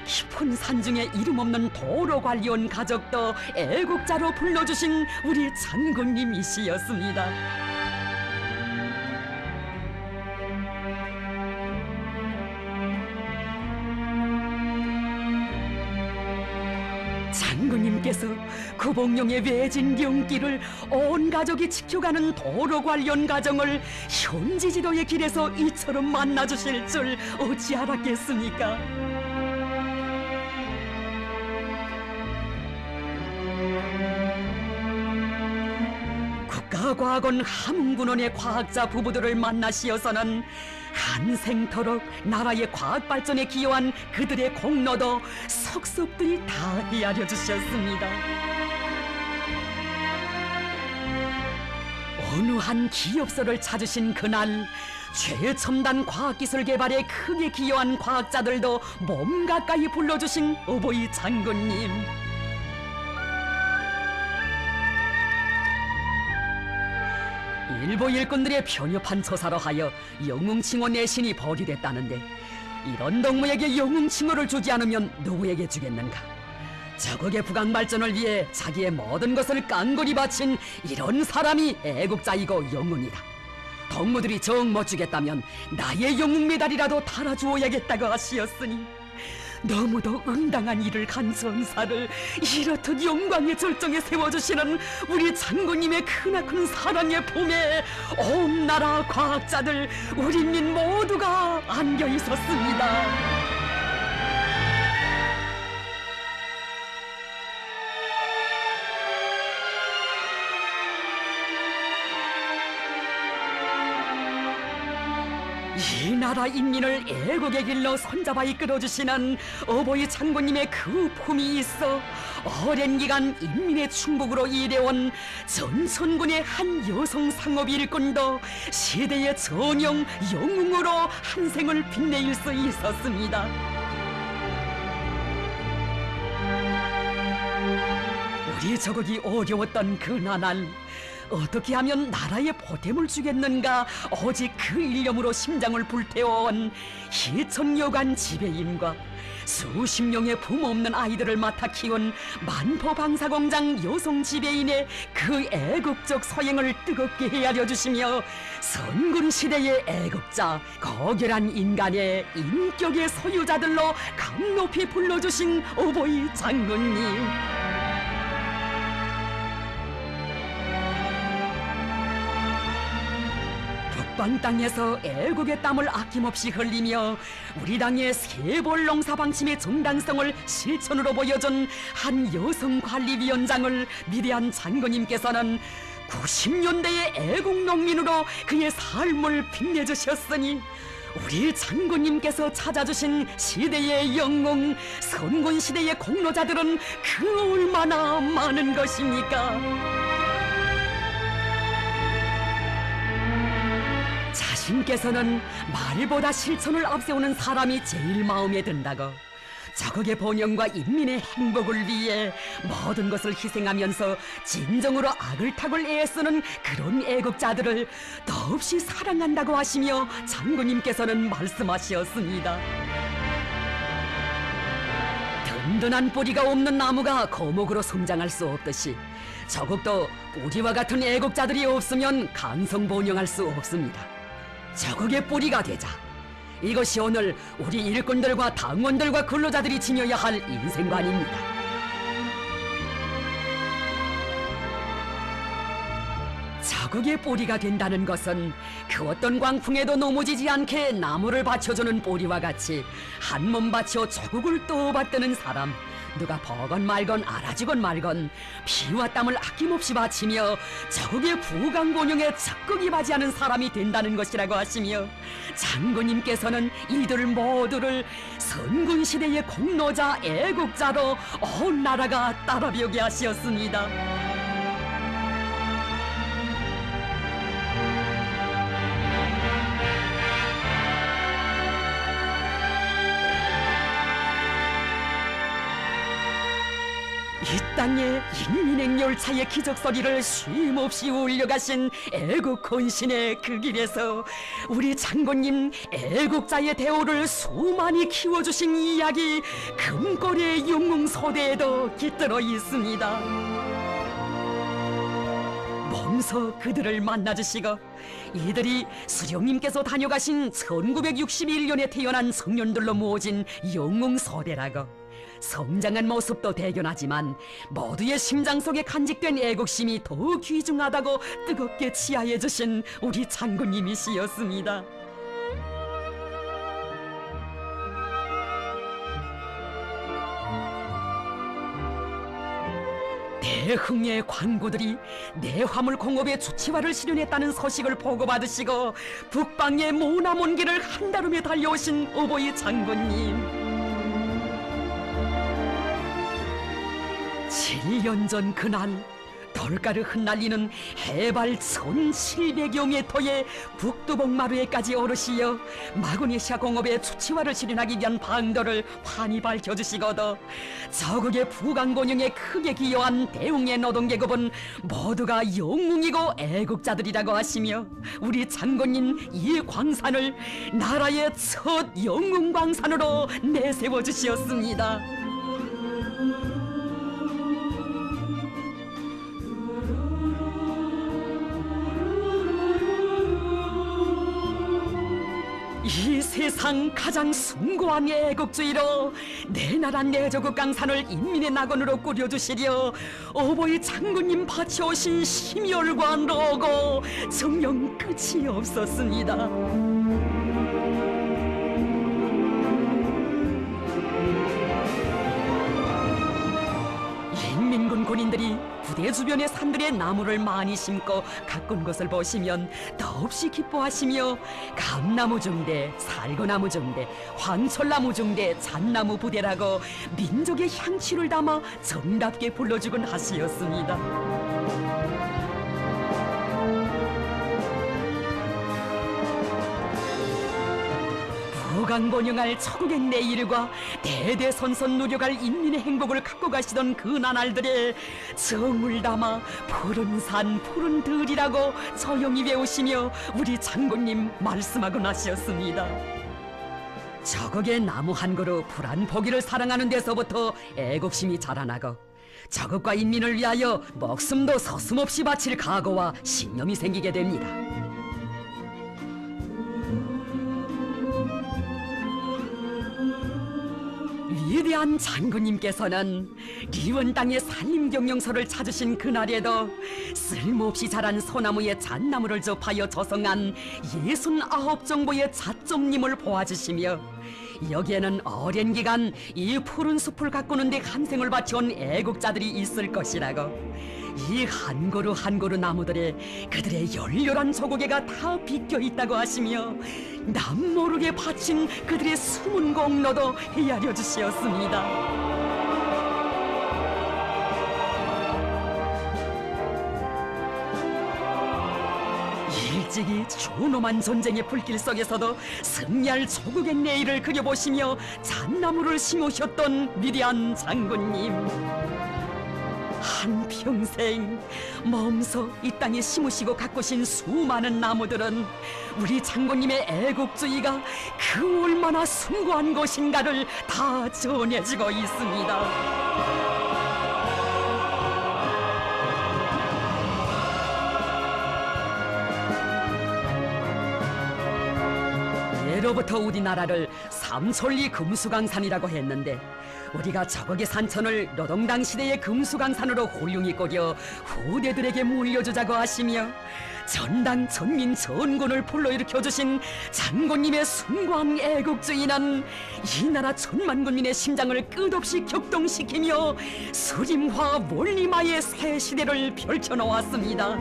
깊은 산중에 이름 없는 도로관리원 가족도 애국자로 불러주신 우리 장군님이시였습니다. 장군님께서 구봉령의 외진 경길을 온 가족이 지켜가는 도로관련 가정을 현지지도의 길에서 이처럼 만나주실 줄 어찌 알았겠습니까? 국가과학원 함흥군원의 과학자 부부들을 만나시어서는 한생토록 나라의 과학 발전에 기여한 그들의 공로도 속속들이 다 헤아려 주셨습니다. 어느 한 기업소를 찾으신 그날 최첨단 과학기술 개발에 크게 기여한 과학자들도 몸 가까이 불러주신 어버이 장군님, 일부 일꾼들의 편협한 처사로 하여 영웅칭호 내신이 벌이됐다는데 이런 동무에게 영웅칭호를 주지 않으면 누구에게 주겠는가? 저국의 부강 발전을 위해 자기의 모든 것을 깡그리 바친 이런 사람이 애국자이고 영웅이다. 동무들이 정 못 주겠다면 나의 영웅 메달이라도 달아주어야겠다고 하시었으니 너무도 응당한 일을 간 전사를 이렇듯 영광의 절정에 세워주시는 우리 장군님의 크나큰 사랑의 품에 온 나라 과학자들 우리 민 모두가 안겨 있었습니다. 이 나라 인민을 애국의 길로 손잡아 이끌어주시는 어버이 장군님의 그 품이 있어 오랜 기간 인민의 충복으로 일해온 전천군의 한 여성 상업 일꾼도 시대의 전형 영웅으로 한 생을 빛내일 수 있었습니다. 우리 저국이 어려웠던 그 나날, 어떻게 하면 나라에 보탬을 주겠는가 오직 그 일념으로 심장을 불태워온 희천여관 지배인과 수십 명의 부모 없는 아이들을 맡아 키운 만포방사공장 여성 지배인의 그 애국적 소행을 뜨겁게 헤아려 주시며 선군시대의 애국자, 거결한 인간의 인격의 소유자들로 감높이 불러주신 어버이 장군님. 북방 땅에서 애국의 땀을 아낌없이 흘리며 우리 당의 세벌 농사 방침의 정당성을 실천으로 보여준 한 여성 관리위원장을 위대한 장군님께서는 90년대의 애국 농민으로 그의 삶을 빛내주셨으니 우리 장군님께서 찾아주신 시대의 영웅, 선군시대의 공로자들은 그 얼마나 많은 것입니까? 자신께서는 말보다 실천을 앞세우는 사람이 제일 마음에 든다고 저국의 번영과 인민의 행복을 위해 모든 것을 희생하면서 진정으로 악을 탁을 애쓰는 그런 애국자들을 더없이 사랑한다고 하시며 장군님께서는 말씀하셨습니다. 든든한 뿌리가 없는 나무가 거목으로 성장할 수 없듯이 저국도 우리와 같은 애국자들이 없으면 강성번영할 수 없습니다. 저국의 뿌리가 되자. 이것이 오늘 우리 일꾼들과 당원들과 근로자들이 지녀야 할 인생관입니다. 저국의 뿌리가 된다는 것은 그 어떤 광풍에도 넘어지지 않게 나무를 받쳐주는 뿌리와 같이 한 몸 바쳐 저국을 떠받드는 사람, 누가 보건 말건 알아주건 말건 피와 땀을 아낌없이 바치며 저국의 부강본영에 적극 임하지않은 사람이 된다는 것이라고 하시며 장군님께서는 이들 모두를 선군시대의 공로자 애국자로 온 나라가 따라배우게 하시었습니다. 이 땅에 인민의 열차의 기적소리를 쉼없이 울려가신 애국 헌신의 그 길에서 우리 장군님 애국자의 대우를 수많이 키워주신 이야기 금고리의 영웅소대에도 깃들어 있습니다. 몸소 그들을 만나주시고 이들이 수령님께서 다녀가신 1961년에 태어난 청년들로 모진 영웅소대라고 성장한 모습도 대견하지만 모두의 심장 속에 간직된 애국심이 더 귀중하다고 뜨겁게 치하해 주신 우리 장군님이시였습니다. 대흥의 광구들이 내화물 공업의 주치화를 실현했다는 소식을 보고받으시고 북방의 모나먼 길을 한달음에 달려오신 어버이 장군님. 7년 전 그날 돌가를 흩날리는 해발 1700여 미터의 북두봉마루에까지 오르시어 마그네시아 공업의 수치화를 실현하기 위한 방도를 환히 밝혀주시거더 저국의 부강본영에 크게 기여한 대웅의 노동계급은 모두가 영웅이고 애국자들이라고 하시며 우리 장군님 이 광산을 나라의 첫 영웅광산으로 내세워주시었습니다. 이 세상 가장 숭고한 애국주의로 내 나라 내 조국 강산을 인민의 낙원으로 꾸려주시려 어버이 장군님 바쳐오신 심혈과 노고 정녕 끝이 없었습니다. 인민군 군인들이 부대 주변의 산들에 나무를 많이 심고 가꾼 것을 보시면 더없이 기뻐하시며 감나무 중대, 살구나무 중대, 황철나무 중대, 잣나무 부대라고 민족의 향취를 담아 정답게 불러주곤 하시었습니다. 부강번영할 초국의 내일과 대대선선 누려갈 인민의 행복을 갖고 가시던 그 나날들에 정을 담아 푸른 산 푸른 들이라고 조용히 외우시며 우리 장군님 말씀하곤 하셨습니다. 저국의 나무 한 그루 푸른 포기를 사랑하는 데서부터 애국심이 자라나고 저국과 인민을 위하여 목숨도 서슴없이 바칠 각오와 신념이 생기게 됩니다. 위대한 장군님께서는 리원 땅의 산림경영서를 찾으신 그날에도 쓸모없이 자란 소나무의 잣나무를 접하여 조성한 69정보의 잣종림을 보아주시며 여기에는 오랜 기간 이 푸른 숲을 가꾸는 데 한생을 바쳐온 애국자들이 있을 것이라고 이 한 그루 한 그루 나무들에 그들의 열렬한 조국애가 다 비껴 있다고 하시며 남 모르게 바친 그들의 숨은 공로도 헤아려 주시었습니다. 일찍이 준엄한 전쟁의 불길 속에서도 승리할 조국의 내일을 그려보시며 잣나무를 심으셨던 위대한 장군님, 한평생 몸소 이 땅에 심으시고 가꾸신 수많은 나무들은 우리 장군님의 애국주의가 그 얼마나 숭고한 것인가를 다 전해지고 있습니다. 예로부터 우리나라를 삼천리 금수강산이라고 했는데 우리가 저국의 산천을 노동당 시대의 금수강산으로 훌륭히 꾸려 후대들에게 물려주자고 하시며 전당 전민 전군을 불러일으켜 주신 장군님의 숭고한 애국주의는 이 나라 천만 군민의 심장을 끝없이 격동시키며 수림화 원리마의 새 시대를 펼쳐놓았습니다.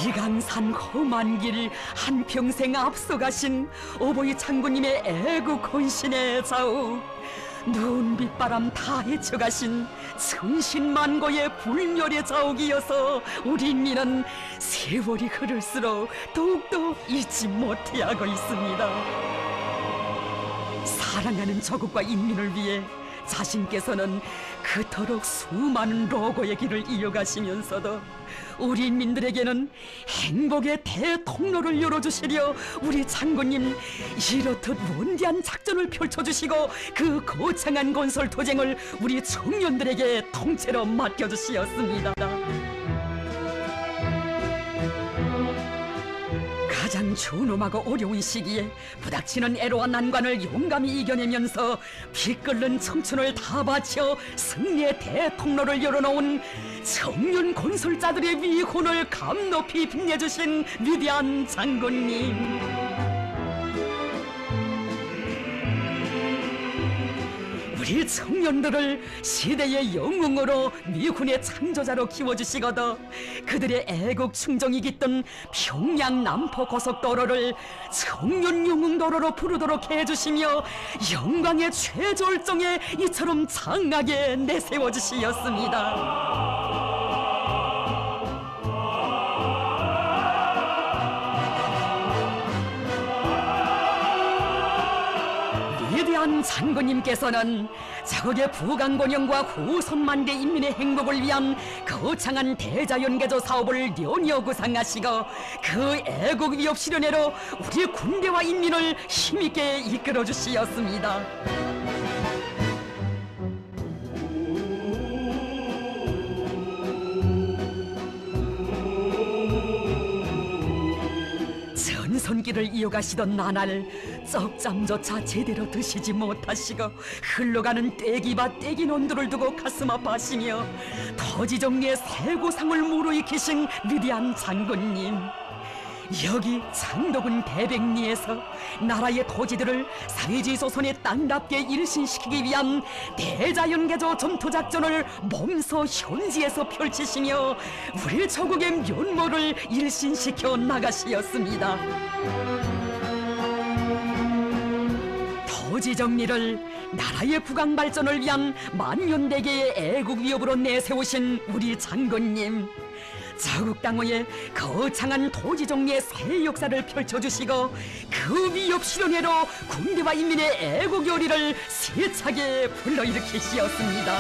이강산 험한 길 한평생 앞서가신 오보이 장군님의 애국 헌신의 좌우, 눈빛바람 다 헤쳐가신 천신만고의 불멸의 자욱이어서 우리 인민은 세월이 흐를수록 더욱더 잊지 못해 하고 있습니다. 사랑하는 조국과 인민을 위해 자신께서는 그토록 수많은 로고의 길을 이어가시면서도 우리 인민들에게는 행복의 대통로를 열어주시려 우리 장군님 이렇듯 원대한 작전을 펼쳐주시고 그 거창한 건설 도쟁을 우리 청년들에게 통째로 맡겨주시었습니다. 가장 준엄하고 어려운 시기에 부닥치는 애로와 난관을 용감히 이겨내면서 피 끓는 청춘을 다 바쳐 승리의 대통로를 열어놓은 청년 건설자들의 위훈을 감높이 빛내주신 위대한 장군님, 우리 청년들을 시대의 영웅으로 미군의 창조자로 키워주시거더 그들의 애국 충정이 깃든 평양 남포 고속도로를 청년 영웅도로로 부르도록 해주시며 영광의 최절정에 이처럼 장하게 내세워주시었습니다. 위대한 장군님께서는 자국의 부강번영과 후손만대 인민의 행복을 위한 거창한 대자연개조 사업을 연이어 구상하시고 그 애국 위협 실현회로 우리 군대와 인민을 힘있게 이끌어 주시었습니다. 전선길을 이어가시던 나날 썩잠조차 제대로 드시지 못하시고 흘러가는 떼기밭 떼기 논두를 두고 가슴 아파하시며 토지정리의 새고상을 무르익히신 위대한 장군님, 여기 장덕은 대백리에서 나라의 토지들을 사회주의 조선의 땅답게 일신시키기 위한 대자연개조 전투작전을 몸소 현지에서 펼치시며 우리 조국의 면모를 일신시켜 나가시었습니다. 토지 정리를 나라의 부강 발전을 위한 만년대계의 애국 위협으로 내세우신 우리 장군님, 자국 땅의 거창한 토지 정리의 새 역사를 펼쳐주시고 그 위협 실현회로 군대와 인민의 애국 요리를 세차게 불러일으키시었습니다.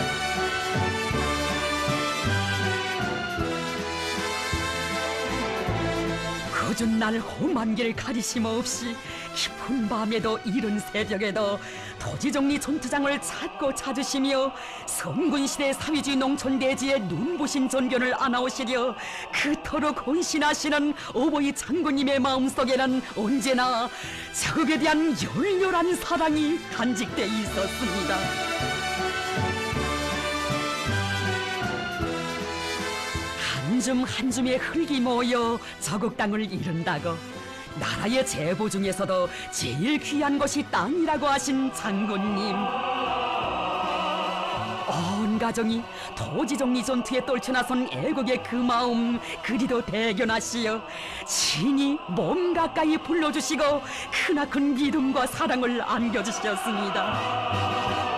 거준 날 험한 길 가리심 없이 깊은 밤에도 이른 새벽에도 토지정리 전투장을 찾고 찾으시며 성군시대 사회주의 농촌대지의 눈부신 전변을 안아오시려 그토록 헌신하시는 어버이 장군님의 마음속에는 언제나 자국에 대한 열렬한 사랑이 간직돼 있었습니다. 한 줌 한 줌의 흙이 모여 자국 땅을 이룬다고 나라의 제보 중에서도 제일 귀한 것이 땅이라고 하신 장군님, 온 가정이 토지정리 전투에 떨쳐나선 애국의 그 마음 그리도 대견하시어 친히 몸 가까이 불러주시고 크나큰 믿음과 사랑을 안겨주셨습니다.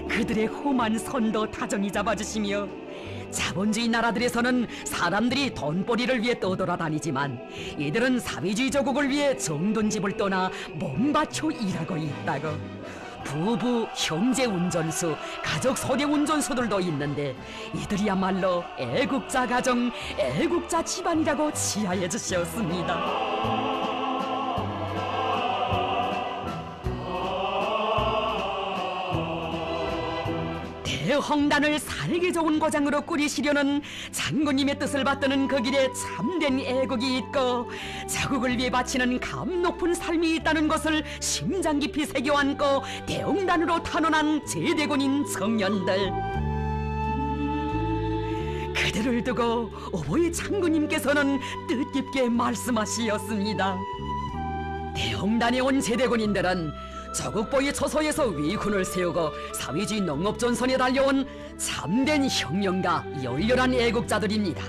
그들의 험한 선도 다정히 잡아주시며 자본주의 나라들에서는 사람들이 돈벌이를 위해 떠돌아다니지만 이들은 사회주의 조국을 위해 정든 집을 떠나 몸바쳐 일하고 있다고. 부부, 형제 운전수, 가족 소대 운전수들도 있는데 이들이야말로 애국자 가정, 애국자 집안이라고 치하해 주셨습니다. 대홍단을 살기 좋은 고장으로 꾸리시려는 장군님의 뜻을 받드는 그 길에 참된 애국이 있고 자국을 위해 바치는 감 높은 삶이 있다는 것을 심장 깊이 새겨안고 대홍단으로 탄원한 제대군인 청년들, 그들을 두고 어버이 장군님께서는 뜻깊게 말씀하시었습니다. 대홍단에 온 제대군인들은 조국보위 초소에서 위군을 세우고 사회주의 농업전선에 달려온 참된 혁명가 열렬한 애국자들입니다.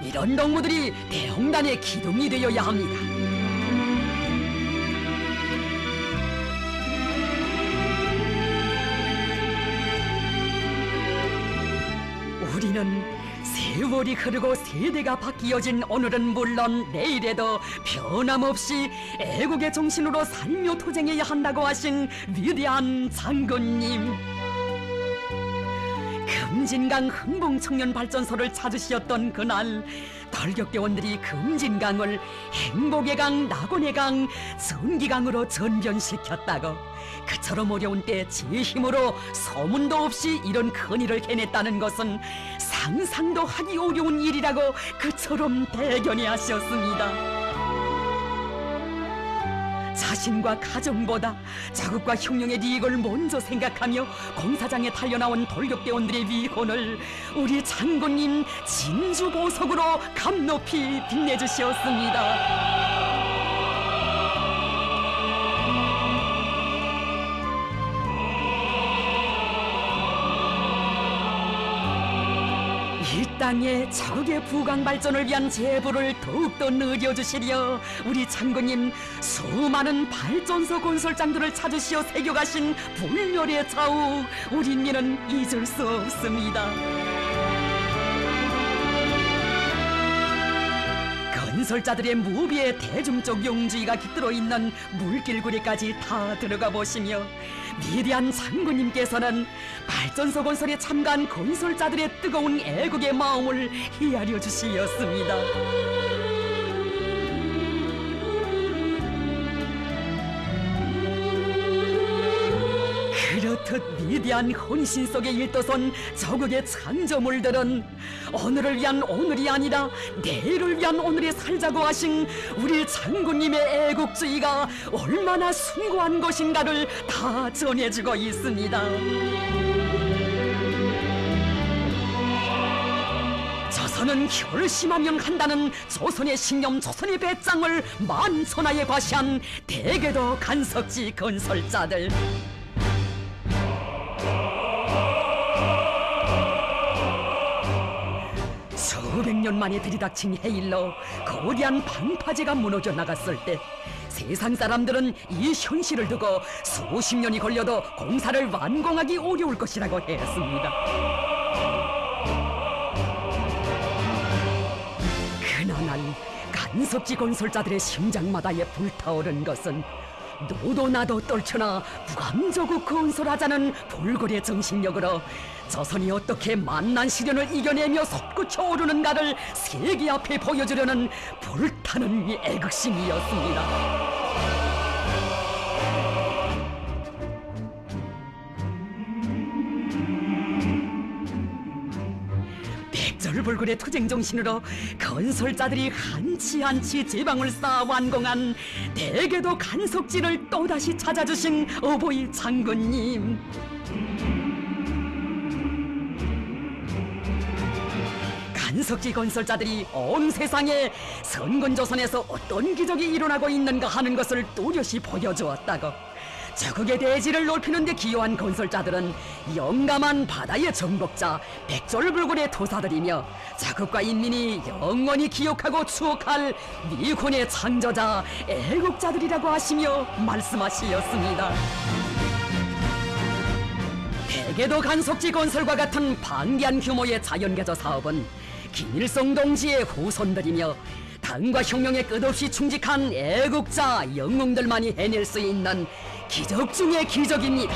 이런 동무들이 대홍단의 기둥이 되어야 합니다. 우리는 세월이 흐르고 세대가 바뀌어진 오늘은 물론 내일에도 변함없이 애국의 정신으로 살며 투쟁해야 한다고 하신 위대한 장군님, 금진강 흥봉청년발전소를 찾으셨던 그날 돌격대원들이 금진강을 행복의 강, 낙원의 강, 전기강으로 전변시켰다고. 그처럼 어려운 때 제 힘으로 소문도 없이 이런 큰일을 해냈다는 것은 상상도 하기 어려운 일이라고 그처럼 대견해 하셨습니다. 자신과 가정보다 자국과 혁명의 이익을 먼저 생각하며 공사장에 달려나온 돌격대원들의 위훈을 우리 장군님 진주보석으로 감높이 빛내주셨습니다. 이 땅에 적의 부강 발전을 위한 제보를 더욱더 늘려주시려 우리 장군님 수많은 발전소 건설장들을 찾으시어 새겨가신 불멸의 자욱, 우리는 잊을 수 없습니다. 건설자들의 무비에 대중적 용주의가 깃들어 있는 물길구리까지 다 들어가 보시며 위대한 장군님께서는 발전소 건설에 참가한 건설자들의 뜨거운 애국의 마음을 헤아려 주시었습니다. 그렇듯 위대한 헌신 속에 일떠선 조국의 창조물들은 오늘을 위한 오늘이 아니라 내일을 위한 오늘에 살자고 하신 우리 장군님의 애국주의가 얼마나 숭고한 것인가를 다 전해주고 있습니다. 저는 결심하면 한다는 조선의 신념, 조선의 배짱을 만천하에 과시한 대개도 간석지 건설자들. 수백 년 만에 들이닥친 해일로 거대한 방파제가 무너져 나갔을 때 세상 사람들은 이 현실을 두고 수십 년이 걸려도 공사를 완공하기 어려울 것이라고 했습니다. 그나난 간섭지 건설자들의 심장마다에 불타오른 것은 너도 나도 떨쳐나 무감저고 건설하자는 불굴의 정신력으로 조선이 어떻게 만난 시련을 이겨내며 솟구쳐 오르는가를 세계 앞에 보여주려는 불타는 애국심이었습니다. 백절불굴의 투쟁 정신으로 건설자들이 한치 제방을 쌓아 완공한 대개도 간석지를 또다시 찾아주신 어보이 장군님. 간석지 건설자들이 온 세상에 선건조선에서 어떤 기적이 일어나고 있는가 하는 것을 뚜렷이 보여주었다고. 자국의 대지를 높이는 데 기여한 건설자들은 영감한 바다의 정복자 백절불굴의 토사들이며 자국과 인민이 영원히 기억하고 추억할 미군의 창조자 애국자들이라고 하시며 말씀하시었습니다. 대개도 간석지 건설과 같은 방대한 규모의 자연개조 사업은 김일성 동지의 후손들이며 당과 혁명에 끝없이 충직한 애국자 영웅들만이 해낼 수 있는 기적 중의 기적입니다.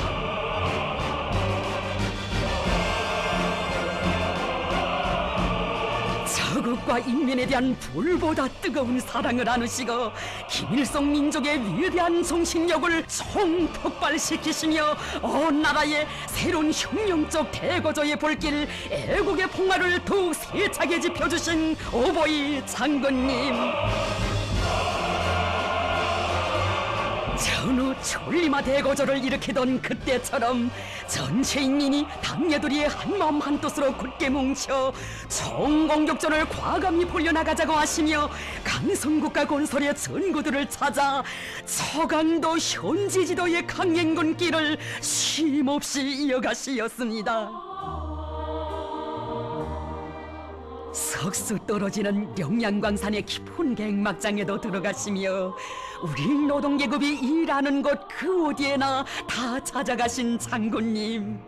자국과 인민에 대한 불보다 뜨거운 사랑을 안으시고 김일성 민족의 위대한 정신력을 총폭발시키시며 온 나라에 새로운 혁명적 대거조의 불길 애국의 풍화를 더욱 세차게 지펴주신 어보이 장군님. 전후 천리마 대거조를 일으키던 그때처럼 전체 인민이 당예들이의 한마음 한뜻으로 굳게 뭉쳐 총공격전을 과감히 벌려나가자고 하시며 강성국가 건설의 전구들을 찾아 서강도 현지지도의 강행군 길을 쉼없이 이어가시었습니다. 석수 떨어지는 영양광산의 깊은 갱막장에도 들어가시며 우리 노동계급이 일하는 곳 그 어디에나 다 찾아가신 장군님.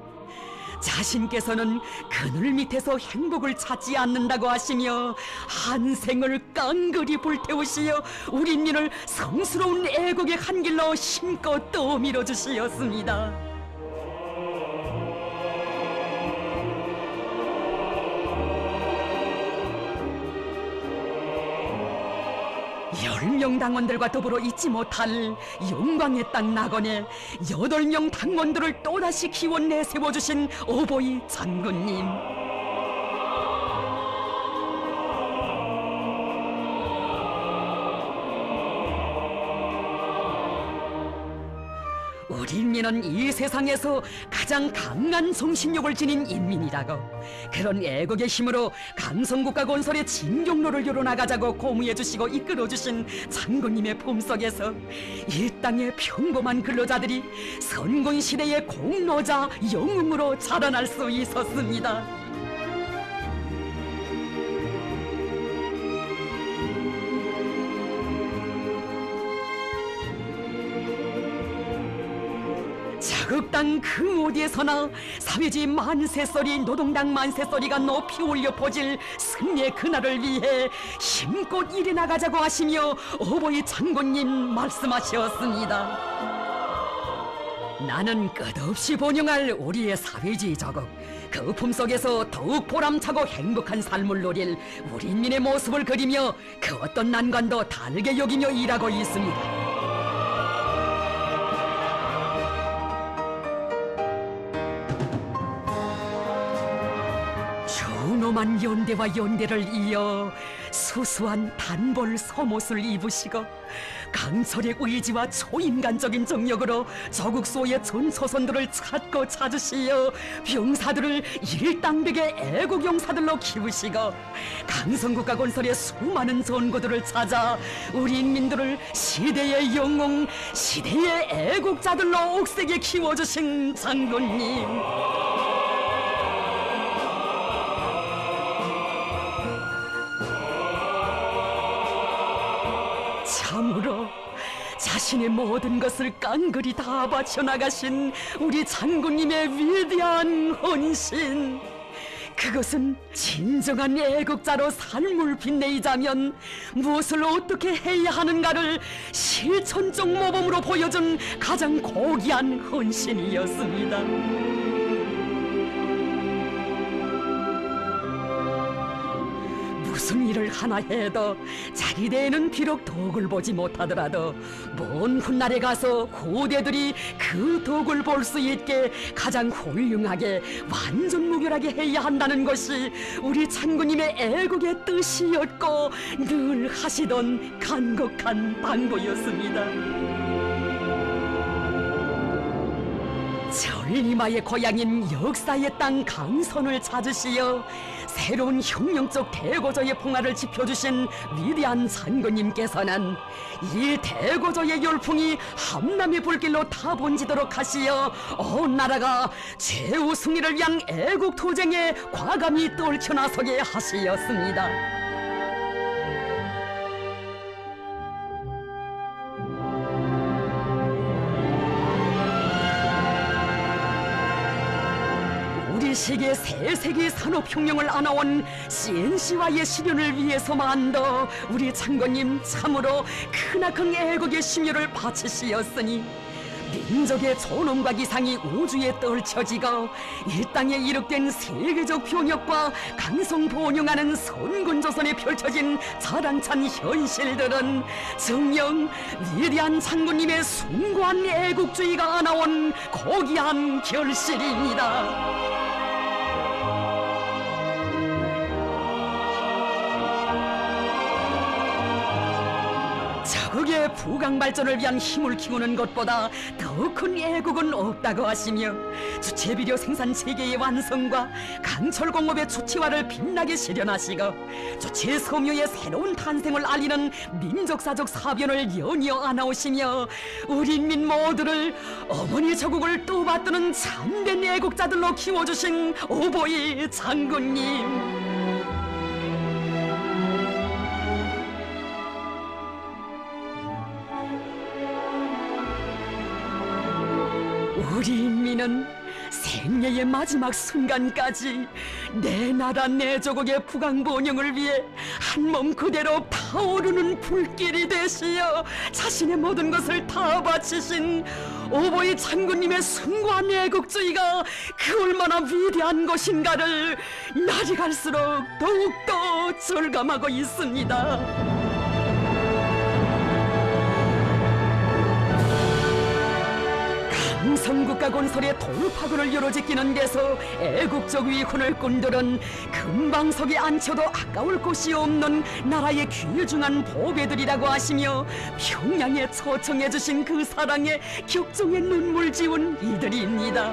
자신께서는 그늘 밑에서 행복을 찾지 않는다고 하시며 한 생을 깡그리 불태우시어 우리 민을 성스러운 애국의 한 길로 힘껏 떠밀어 주시었습니다. 열명 당원들과 더불어 잊지 못할 영광의 땅 낙원에 8명 당원들을 또다시 기원 내세워주신 어보이 장군님. 우리 인민은 이 세상에서 가장 강한 정신력을 지닌 인민이라고. 그런 애국의 힘으로 강성국가 건설의 진경로를 열어나가자고 고무해주시고 이끌어주신 장군님의 품속에서 이 땅의 평범한 근로자들이 선군시대의 공로자 영웅으로 자라날 수 있었습니다. 자극당 그 어디에서나 사회주의 만세소리, 노동당 만세소리가 높이 울려 퍼질 승리의 그날을 위해 힘껏 일해나가자고 하시며 어버이 장군님 말씀하셨습니다. 나는 끝없이 번영할 우리의 사회주의 자국, 그 품속에서 더욱 보람차고 행복한 삶을 누릴 우리 인민의 모습을 그리며 그 어떤 난관도 다르게 여기며 일하고 있습니다. 준엄한 연대와 연대를 이어 수수한 단벌 속옷을 입으시고 강철의 의지와 초인간적인 정력으로 조국 수호의 전초선들을 찾고 찾으시어 병사들을 일당백의 애국용사들로 키우시고 강성국가 건설의 수많은 전구들을 찾아 우리 인민들을 시대의 영웅, 시대의 애국자들로 옥색에 키워주신 장군님. 참으로 자신의 모든 것을 깡그리 다 바쳐나가신 우리 장군님의 위대한 헌신, 그것은 진정한 애국자로 삶을 빛내자면 무엇을 어떻게 해야 하는가를 실천적 모범으로 보여준 가장 고귀한 헌신이었습니다. 무슨 일을 하나 해도 자기대에는 비록 덕을 보지 못하더라도 먼 훗날에 가서 후대들이 그 덕을 볼 수 있게 가장 훌륭하게 완전 무결하게 해야 한다는 것이 우리 장군님의 애국의 뜻이었고 늘 하시던 간곡한 당부였습니다. 전리마의 고향인 역사의 땅 강선을 찾으시어 새로운 혁명적 대고조의 풍화를 지펴주신 위대한 장군님께서는 이 대고조의 열풍이 함남의 불길로 타번지도록 하시어 온 나라가 최우승리를 위한 애국투쟁에 과감히 떨쳐나서게 하시었습니다. 세계 새 세기 산업혁명을 안아온 CNC와의 실현을 위해서만도 우리 장군님 참으로 크나큰 애국의 심혈을 바치시었으니 민족의 존엄과 기상이 우주에 떨쳐지고 이 땅에 이룩된 세계적 병역과 강성 번영하는 선군조선에 펼쳐진 자랑찬 현실들은 정녕 위대한 장군님의 숭고한 애국주의가 안아온 고귀한 결실입니다. 자국의 부강 발전을 위한 힘을 키우는 것보다 더 큰 애국은 없다고 하시며 주체비료 생산 체계의 완성과 강철공업의 초치화를 빛나게 실현하시고 주체 섬유의 새로운 탄생을 알리는 민족사적 사변을 연이어 안아오시며 우리 인민 모두를 어머니 조국을 또받드는 참된 애국자들로 키워주신 오보이 장군님. 우리 인민은 생애의 마지막 순간까지 내 나라 내 조국의 부강번영을 위해 한몸 그대로 타오르는 불길이 되시어 자신의 모든 것을 다 바치신 오보이 장군님의 숭고한 애국주의가 그 얼마나 위대한 것인가를 날이 갈수록 더욱더 절감하고 있습니다. 강성국가 건설의 돌파구를 열어제끼는 데서 애국적 위훈을 꾼들은 금방석에 앉혀도 아까울 곳이 없는 나라의 귀중한 보배들이라고 하시며 평양에 초청해주신 그 사랑에 격정의 눈물 지운 이들입니다.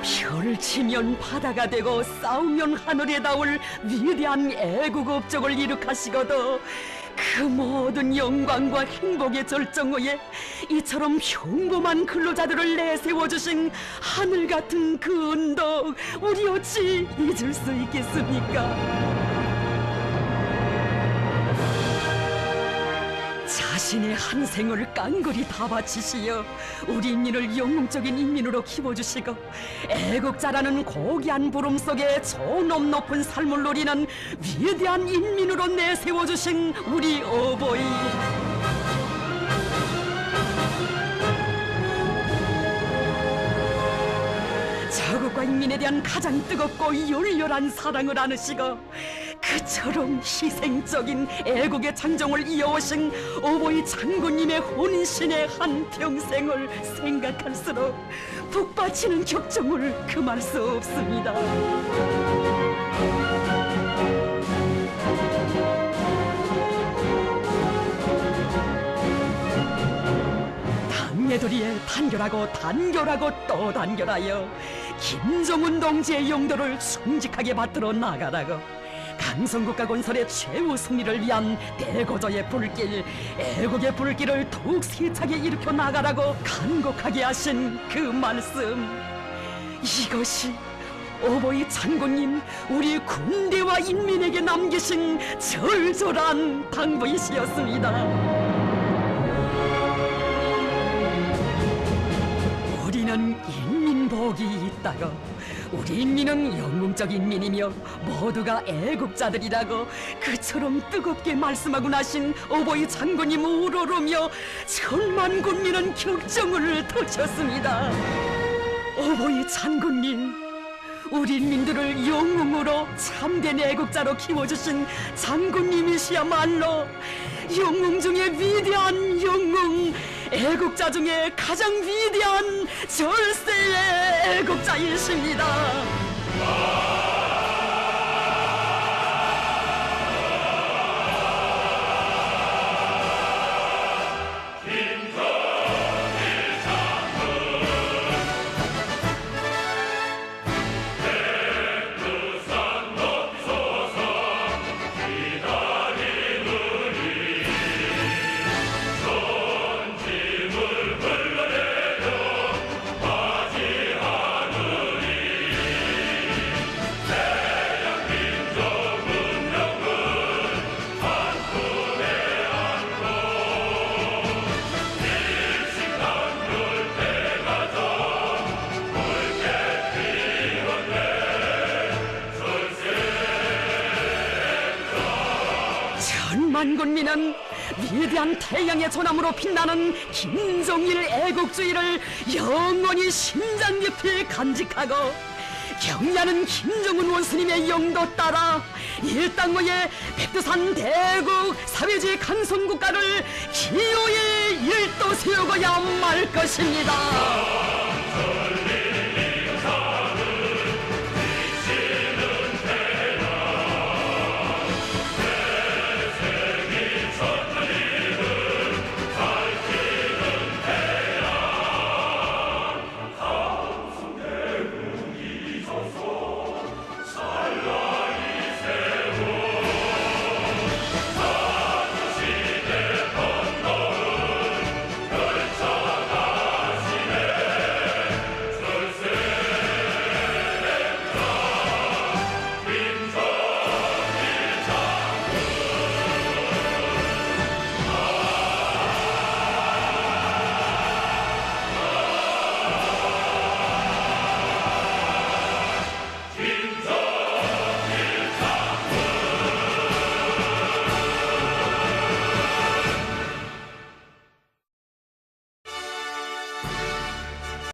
별을 치면 바다가 되고 싸우면 하늘에 닿을 위대한 애국 업적을 이룩하시거든 그 모든 영광과 행복의 절정호에 이처럼 평범한 근로자들을 내세워주신 하늘 같은 그 언덕 우리 어찌 잊을 수 있겠습니까? 자신의 한 생을 깡그리 다 바치시어 우리 인민을 영웅적인 인민으로 키워주시고 애국자라는 고귀한 부름 속에 존엄 높은 삶을 누리는 위대한 인민으로 내세워주신 우리 어버이. 자국과 인민에 대한 가장 뜨겁고 열렬한 사랑을 안으시고 그처럼 희생적인 애국의 장정을 이어오신 어버이 장군님의 혼신의 한평생을 생각할수록 북받치는 격정을 금할 수 없습니다. 장애도리에 단결하고 또 단결하여 김정은 동지의 용도를 충직하게 받들어 나가라고 강성국가 건설의 최후 승리를 위한 대거저의 불길, 애국의 불길을 더욱 세차게 일으켜 나가라고 간곡하게 하신 그 말씀, 이것이 어버이 장군님 우리 군대와 인민에게 남기신 절절한 당부이시였습니다. 우리는 인민복이 있다고, 우리 인민은 영웅적 인민이며 모두가 애국자들이라고 그처럼 뜨겁게 말씀하고 나신 어버이 장군님 우러르며 천만 군민은 격정을 터쳤습니다. 어버이 장군님, 우리 인민들을 영웅으로 참된 애국자로 키워주신 장군님이시야말로 영웅 중에 위대한 영웅, 애국자 중에 가장 위대한 절세의 애국자이십니다. 천만 군민은 위대한 태양의 전함으로 빛나는 김정일 애국주의를 영원히 심장 깊이 간직하고 경의하는 김정은 원수님의 영도 따라 일당고의 백두산 대국 사회주의 강성국가를 기호의 일도 세우고야 말 것입니다.